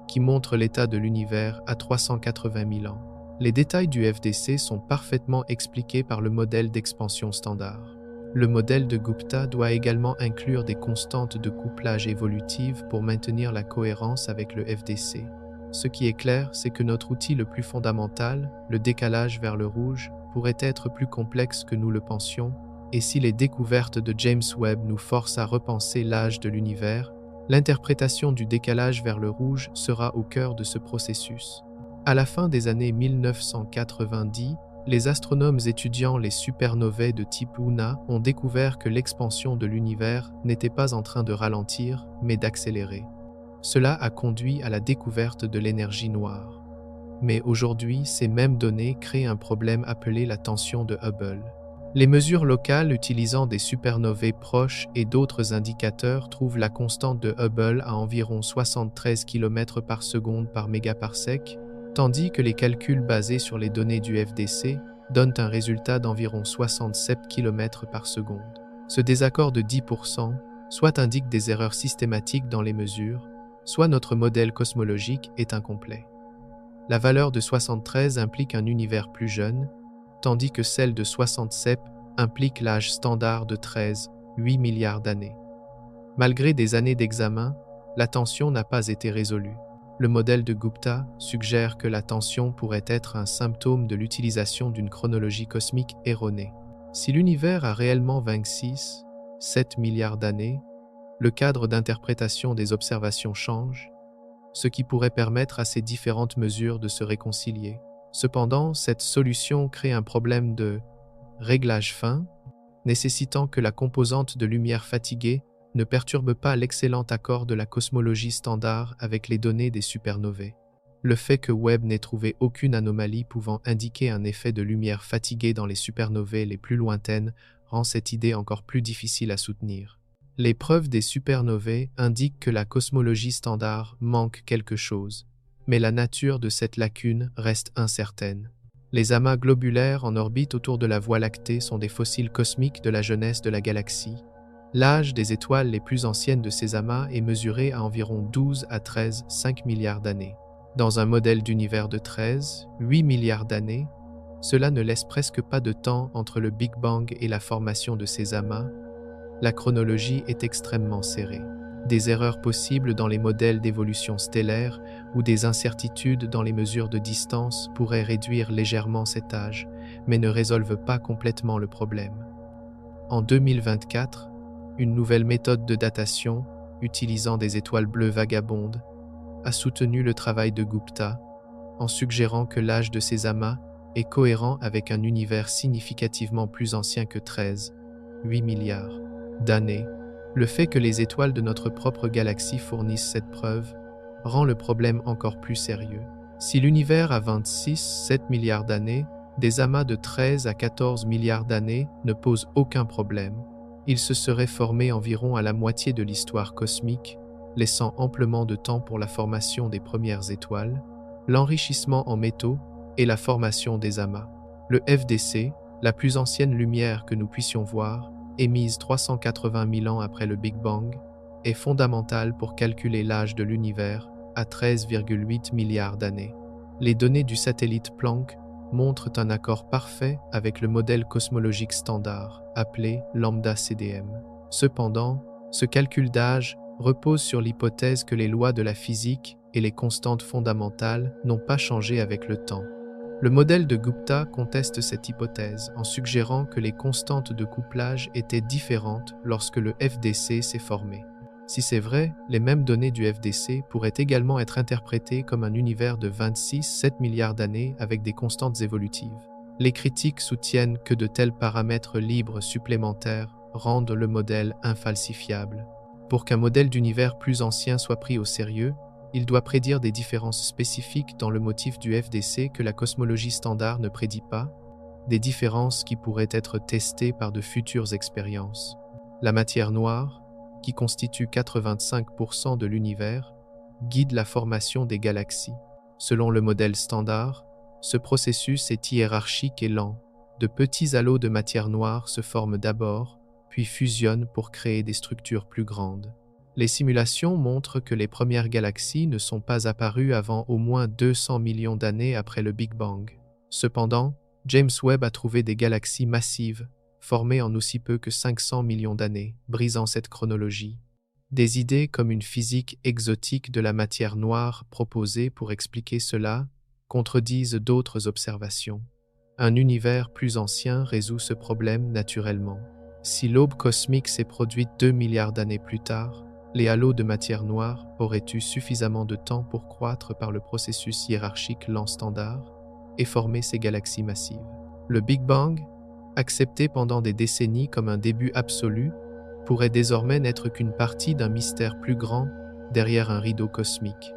qui montre l'état de l'univers à 380 000 ans. Les détails du FDC sont parfaitement expliqués par le modèle d'expansion standard. Le modèle de Gupta doit également inclure des constantes de couplage évolutives pour maintenir la cohérence avec le FDC. Ce qui est clair, c'est que notre outil le plus fondamental, le décalage vers le rouge, pourrait être plus complexe que nous le pensions, et si les découvertes de James Webb nous forcent à repenser l'âge de l'univers, l'interprétation du décalage vers le rouge sera au cœur de ce processus. À la fin des années 1990, les astronomes étudiant les supernovae de type Una ont découvert que l'expansion de l'univers n'était pas en train de ralentir, mais d'accélérer. Cela a conduit à la découverte de l'énergie noire. Mais aujourd'hui, ces mêmes données créent un problème appelé la tension de Hubble. Les mesures locales utilisant des supernovae proches et d'autres indicateurs trouvent la constante de Hubble à environ 73 km par seconde par mégaparsec, tandis que les calculs basés sur les données du FDC donnent un résultat d'environ 67 km par seconde. Ce désaccord de 10% soit indique des erreurs systématiques dans les mesures, soit notre modèle cosmologique est incomplet. La valeur de 73 implique un univers plus jeune, tandis que celle de 67 implique l'âge standard de 8 milliards d'années. Malgré des années d'examen, la tension n'a pas été résolue. Le modèle de Gupta suggère que la tension pourrait être un symptôme de l'utilisation d'une chronologie cosmique erronée. Si l'univers a réellement 7 milliards d'années, le cadre d'interprétation des observations change, ce qui pourrait permettre à ces différentes mesures de se réconcilier. Cependant, cette solution crée un problème de réglage fin, nécessitant que la composante de lumière fatiguée ne perturbe pas l'excellent accord de la cosmologie standard avec les données des supernovae. Le fait que Webb n'ait trouvé aucune anomalie pouvant indiquer un effet de lumière fatiguée dans les supernovae les plus lointaines rend cette idée encore plus difficile à soutenir. Les preuves des supernovae indiquent que la cosmologie standard manque quelque chose, mais la nature de cette lacune reste incertaine. Les amas globulaires en orbite autour de la Voie lactée sont des fossiles cosmiques de la jeunesse de la galaxie. L'âge des étoiles les plus anciennes de ces amas est mesuré à environ 12 à 5 milliards d'années. Dans un modèle d'univers de 8 milliards d'années, cela ne laisse presque pas de temps entre le Big Bang et la formation de ces amas. La chronologie est extrêmement serrée. Des erreurs possibles dans les modèles d'évolution stellaire ou des incertitudes dans les mesures de distance pourraient réduire légèrement cet âge, mais ne résolvent pas complètement le problème. En 2024, une nouvelle méthode de datation, utilisant des étoiles bleues vagabondes, a soutenu le travail de Gupta en suggérant que l'âge de ces amas est cohérent avec un univers significativement plus ancien que 8 milliards d'années. Le fait que les étoiles de notre propre galaxie fournissent cette preuve rend le problème encore plus sérieux. Si l'univers a 7 milliards d'années, des amas de 13 à 14 milliards d'années ne posent aucun problème. Ils se seraient formés environ à la moitié de l'histoire cosmique, laissant amplement de temps pour la formation des premières étoiles, l'enrichissement en métaux et la formation des amas. Le FDC, la plus ancienne lumière que nous puissions voir, émise 380 000 ans après le Big Bang, est fondamentale pour calculer l'âge de l'univers à 13,8 milliards d'années. Les données du satellite Planck montrent un accord parfait avec le modèle cosmologique standard, appelé lambda CDM. Cependant, ce calcul d'âge repose sur l'hypothèse que les lois de la physique et les constantes fondamentales n'ont pas changé avec le temps. Le modèle de Gupta conteste cette hypothèse en suggérant que les constantes de couplage étaient différentes lorsque le FDC s'est formé. Si c'est vrai, les mêmes données du FDC pourraient également être interprétées comme un univers de 26,7 milliards d'années avec des constantes évolutives. Les critiques soutiennent que de tels paramètres libres supplémentaires rendent le modèle infalsifiable. Pour qu'un modèle d'univers plus ancien soit pris au sérieux, il doit prédire des différences spécifiques dans le motif du FDC que la cosmologie standard ne prédit pas, des différences qui pourraient être testées par de futures expériences. La matière noire, qui constitue 85% de l'univers, guide la formation des galaxies. Selon le modèle standard, ce processus est hiérarchique et lent. De petits halos de matière noire se forment d'abord, puis fusionnent pour créer des structures plus grandes. Les simulations montrent que les premières galaxies ne sont pas apparues avant au moins 200 millions d'années après le Big Bang. Cependant, James Webb a trouvé des galaxies massives, formées en aussi peu que 500 millions d'années, brisant cette chronologie. Des idées comme une physique exotique de la matière noire proposée pour expliquer cela contredisent d'autres observations. Un univers plus ancien résout ce problème naturellement. Si l'aube cosmique s'est produite 2 milliards d'années plus tard, les halos de matière noire auraient eu suffisamment de temps pour croître par le processus hiérarchique lent standard et former ces galaxies massives. Le Big Bang, accepté pendant des décennies comme un début absolu, pourrait désormais n'être qu'une partie d'un mystère plus grand derrière un rideau cosmique.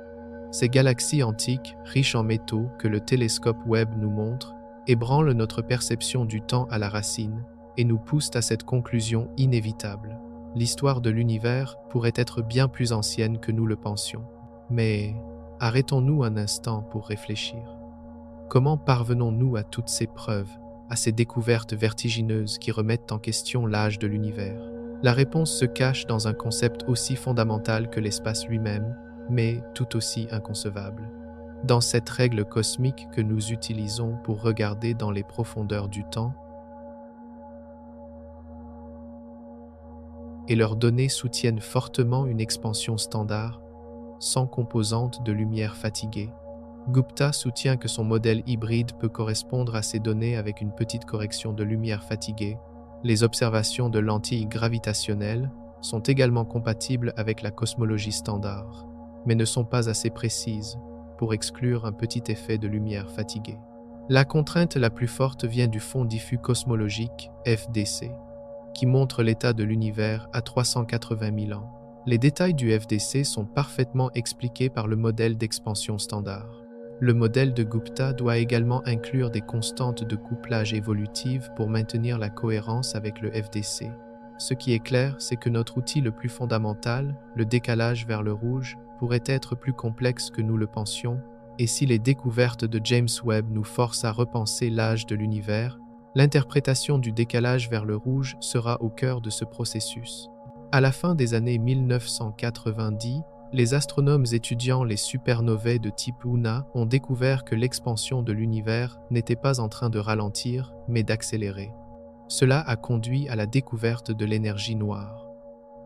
Ces galaxies antiques, riches en métaux que le télescope Webb nous montre, ébranlent notre perception du temps à la racine et nous poussent à cette conclusion inévitable. L'histoire de l'univers pourrait être bien plus ancienne que nous le pensions. Mais arrêtons-nous un instant pour réfléchir. Comment parvenons-nous à toutes ces preuves, à ces découvertes vertigineuses qui remettent en question l'âge de l'univers? La réponse se cache dans un concept aussi fondamental que l'espace lui-même, mais tout aussi inconcevable. Dans cette règle cosmique que nous utilisons pour regarder dans les profondeurs du temps, et leurs données soutiennent fortement une expansion standard, sans composante de lumière fatiguée. Gupta soutient que son modèle hybride peut correspondre à ces données avec une petite correction de lumière fatiguée. Les observations de lentilles gravitationnelles sont également compatibles avec la cosmologie standard, mais ne sont pas assez précises pour exclure un petit effet de lumière fatiguée. La contrainte la plus forte vient du fond diffus cosmologique, FDC, qui montre l'état de l'univers à 380 000 ans. Les détails du FDC sont parfaitement expliqués par le modèle d'expansion standard. Le modèle de Gupta doit également inclure des constantes de couplage évolutives pour maintenir la cohérence avec le FDC. Ce qui est clair, c'est que notre outil le plus fondamental, le décalage vers le rouge, pourrait être plus complexe que nous le pensions, et si les découvertes de James Webb nous forcent à repenser l'âge de l'univers, l'interprétation du décalage vers le rouge sera au cœur de ce processus. À la fin des années 1990, les astronomes étudiant les supernovae de type Luna ont découvert que l'expansion de l'univers n'était pas en train de ralentir, mais d'accélérer. Cela a conduit à la découverte de l'énergie noire.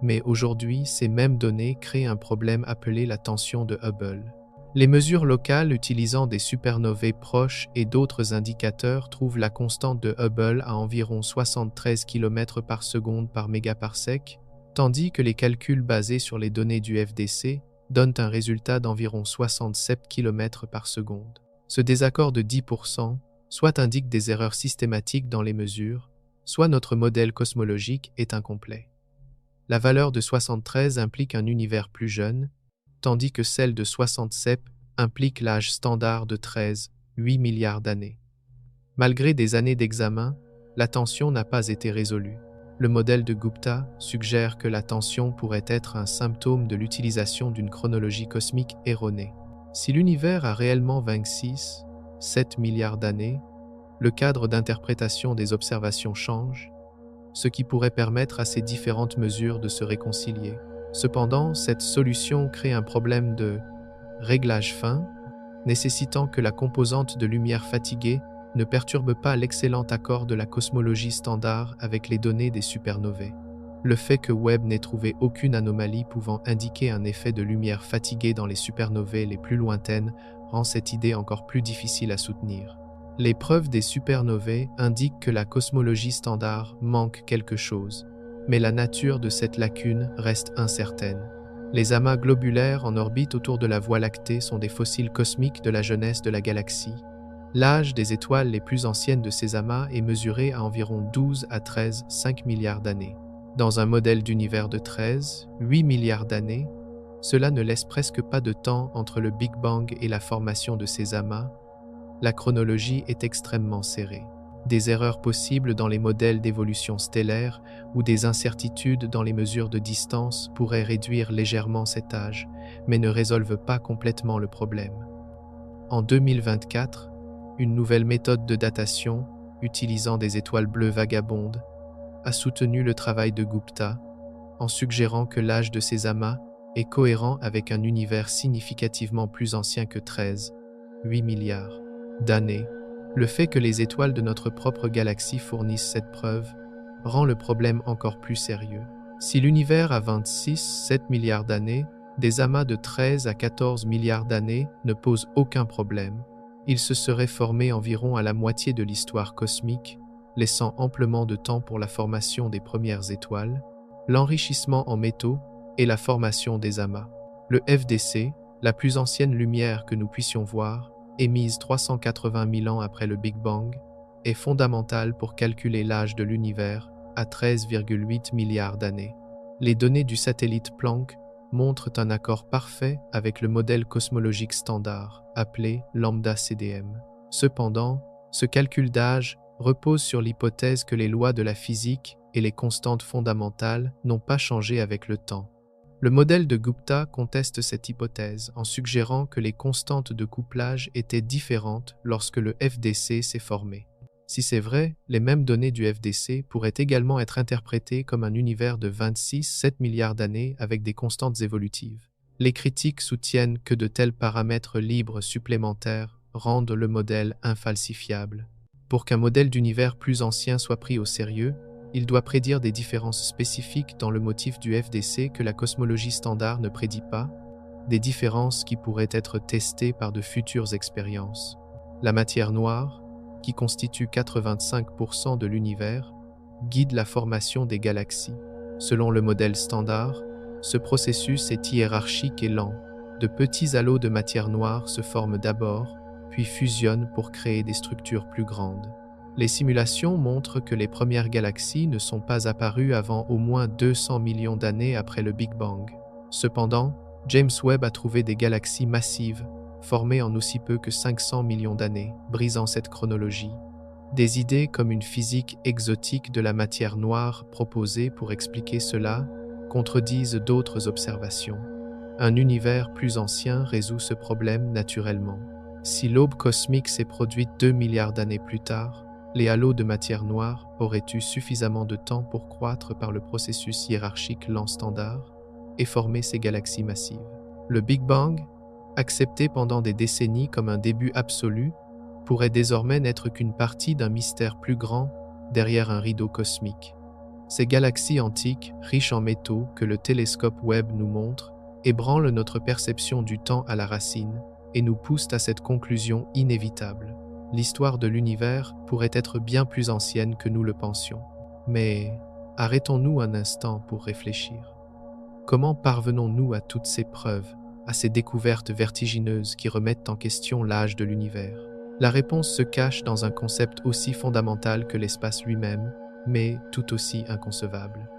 Mais aujourd'hui, ces mêmes données créent un problème appelé la tension de Hubble. Les mesures locales utilisant des supernovae proches et d'autres indicateurs trouvent la constante de Hubble à environ 73 km par seconde par mégaparsec, tandis que les calculs basés sur les données du FDC donnent un résultat d'environ 67 km par seconde. Ce désaccord de 10% soit indique des erreurs systématiques dans les mesures, soit notre modèle cosmologique est incomplet. La valeur de 73 implique un univers plus jeune, tandis que celle de 67 implique l'âge standard de 13,8 milliards d'années. Malgré des années d'examen, la tension n'a pas été résolue. Le modèle de Gupta suggère que la tension pourrait être un symptôme de l'utilisation d'une chronologie cosmique erronée. Si l'univers a réellement 26,7 milliards d'années, le cadre d'interprétation des observations change, ce qui pourrait permettre à ces différentes mesures de se réconcilier. Cependant, cette solution crée un problème de réglage fin, nécessitant que la composante de lumière fatiguée ne perturbe pas l'excellent accord de la cosmologie standard avec les données des supernovae. Le fait que Webb n'ait trouvé aucune anomalie pouvant indiquer un effet de lumière fatiguée dans les supernovae les plus lointaines rend cette idée encore plus difficile à soutenir. Les preuves des supernovae indiquent que la cosmologie standard manque quelque chose, mais la nature de cette lacune reste incertaine. Les amas globulaires en orbite autour de la Voie lactée sont des fossiles cosmiques de la jeunesse de la galaxie. L'âge des étoiles les plus anciennes de ces amas est mesuré à environ 12 à 13,5 milliards d'années. Dans un modèle d'univers de 8 milliards d'années, cela ne laisse presque pas de temps entre le Big Bang et la formation de ces amas. La chronologie est extrêmement serrée. Des erreurs possibles dans les modèles d'évolution stellaire ou des incertitudes dans les mesures de distance pourraient réduire légèrement cet âge, mais ne résolvent pas complètement le problème. En 2024, une nouvelle méthode de datation, utilisant des étoiles bleues vagabondes, a soutenu le travail de Gupta en suggérant que l'âge de ces amas est cohérent avec un univers significativement plus ancien que 8 milliards d'années. Le fait que les étoiles de notre propre galaxie fournissent cette preuve rend le problème encore plus sérieux. Si l'univers a 7 milliards d'années, des amas de 13 à 14 milliards d'années ne posent aucun problème. Ils se seraient formés environ à la moitié de l'histoire cosmique, laissant amplement de temps pour la formation des premières étoiles, l'enrichissement en métaux et la formation des amas. Le FDC, la plus ancienne lumière que nous puissions voir, émise 380 000 ans après le Big Bang, est fondamentale pour calculer l'âge de l'univers à 13,8 milliards d'années. Les données du satellite Planck montrent un accord parfait avec le modèle cosmologique standard, appelé lambda-CDM. Cependant, ce calcul d'âge repose sur l'hypothèse que les lois de la physique et les constantes fondamentales n'ont pas changé avec le temps. Le modèle de Gupta conteste cette hypothèse en suggérant que les constantes de couplage étaient différentes lorsque le FDC s'est formé. Si c'est vrai, les mêmes données du FDC pourraient également être interprétées comme un univers de 7 milliards d'années avec des constantes évolutives. Les critiques soutiennent que de tels paramètres libres supplémentaires rendent le modèle infalsifiable. Pour qu'un modèle d'univers plus ancien soit pris au sérieux, il doit prédire des différences spécifiques dans le motif du FDC que la cosmologie standard ne prédit pas, des différences qui pourraient être testées par de futures expériences. La matière noire, qui constitue 85% de l'univers, guide la formation des galaxies. Selon le modèle standard, ce processus est hiérarchique et lent. De petits halos de matière noire se forment d'abord, puis fusionnent pour créer des structures plus grandes. Les simulations montrent que les premières galaxies ne sont pas apparues avant au moins 200 millions d'années après le Big Bang. Cependant, James Webb a trouvé des galaxies massives, formées en aussi peu que 500 millions d'années, brisant cette chronologie. Des idées comme une physique exotique de la matière noire proposée pour expliquer cela contredisent d'autres observations. Un univers plus ancien résout ce problème naturellement. Si l'aube cosmique s'est produite 2 milliards d'années plus tard, les halos de matière noire auraient eu suffisamment de temps pour croître par le processus hiérarchique lent standard et former ces galaxies massives. Le Big Bang, accepté pendant des décennies comme un début absolu, pourrait désormais n'être qu'une partie d'un mystère plus grand derrière un rideau cosmique. Ces galaxies antiques, riches en métaux que le télescope Webb nous montre, ébranlent notre perception du temps à la racine et nous poussent à cette conclusion inévitable. L'histoire de l'univers pourrait être bien plus ancienne que nous le pensions. Mais arrêtons-nous un instant pour réfléchir. Comment parvenons-nous à toutes ces preuves, à ces découvertes vertigineuses qui remettent en question l'âge de l'univers? La réponse se cache dans un concept aussi fondamental que l'espace lui-même, mais tout aussi inconcevable.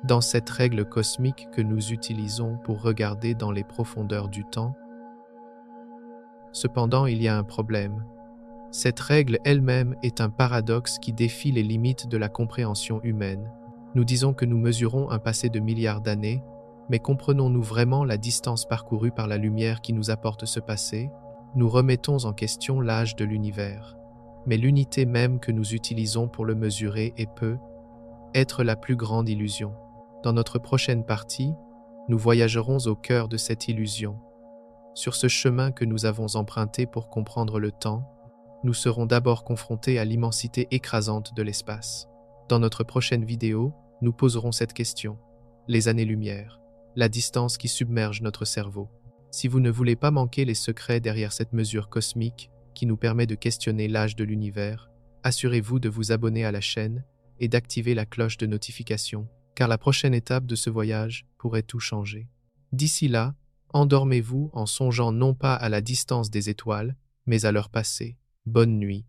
Dans cette règle cosmique que nous utilisons pour regarder dans les profondeurs du temps, cependant, il y a un problème. Cette règle elle-même est un paradoxe qui défie les limites de la compréhension humaine. Nous disons que nous mesurons un passé de milliards d'années, mais comprenons-nous vraiment la distance parcourue par la lumière qui nous apporte ce passé? Nous remettons en question l'âge de l'univers. Mais l'unité même que nous utilisons pour le mesurer peut être la plus grande illusion. Dans notre prochaine partie, nous voyagerons au cœur de cette illusion. Sur ce chemin que nous avons emprunté pour comprendre le temps, nous serons d'abord confrontés à l'immensité écrasante de l'espace. Dans notre prochaine vidéo, nous poserons cette question. Les années-lumière, la distance qui submerge notre cerveau. Si vous ne voulez pas manquer les secrets derrière cette mesure cosmique qui nous permet de questionner l'âge de l'univers, assurez-vous de vous abonner à la chaîne et d'activer la cloche de notification, car la prochaine étape de ce voyage pourrait tout changer. D'ici là, endormez-vous en songeant non pas à la distance des étoiles, mais à leur passé. Bonne nuit.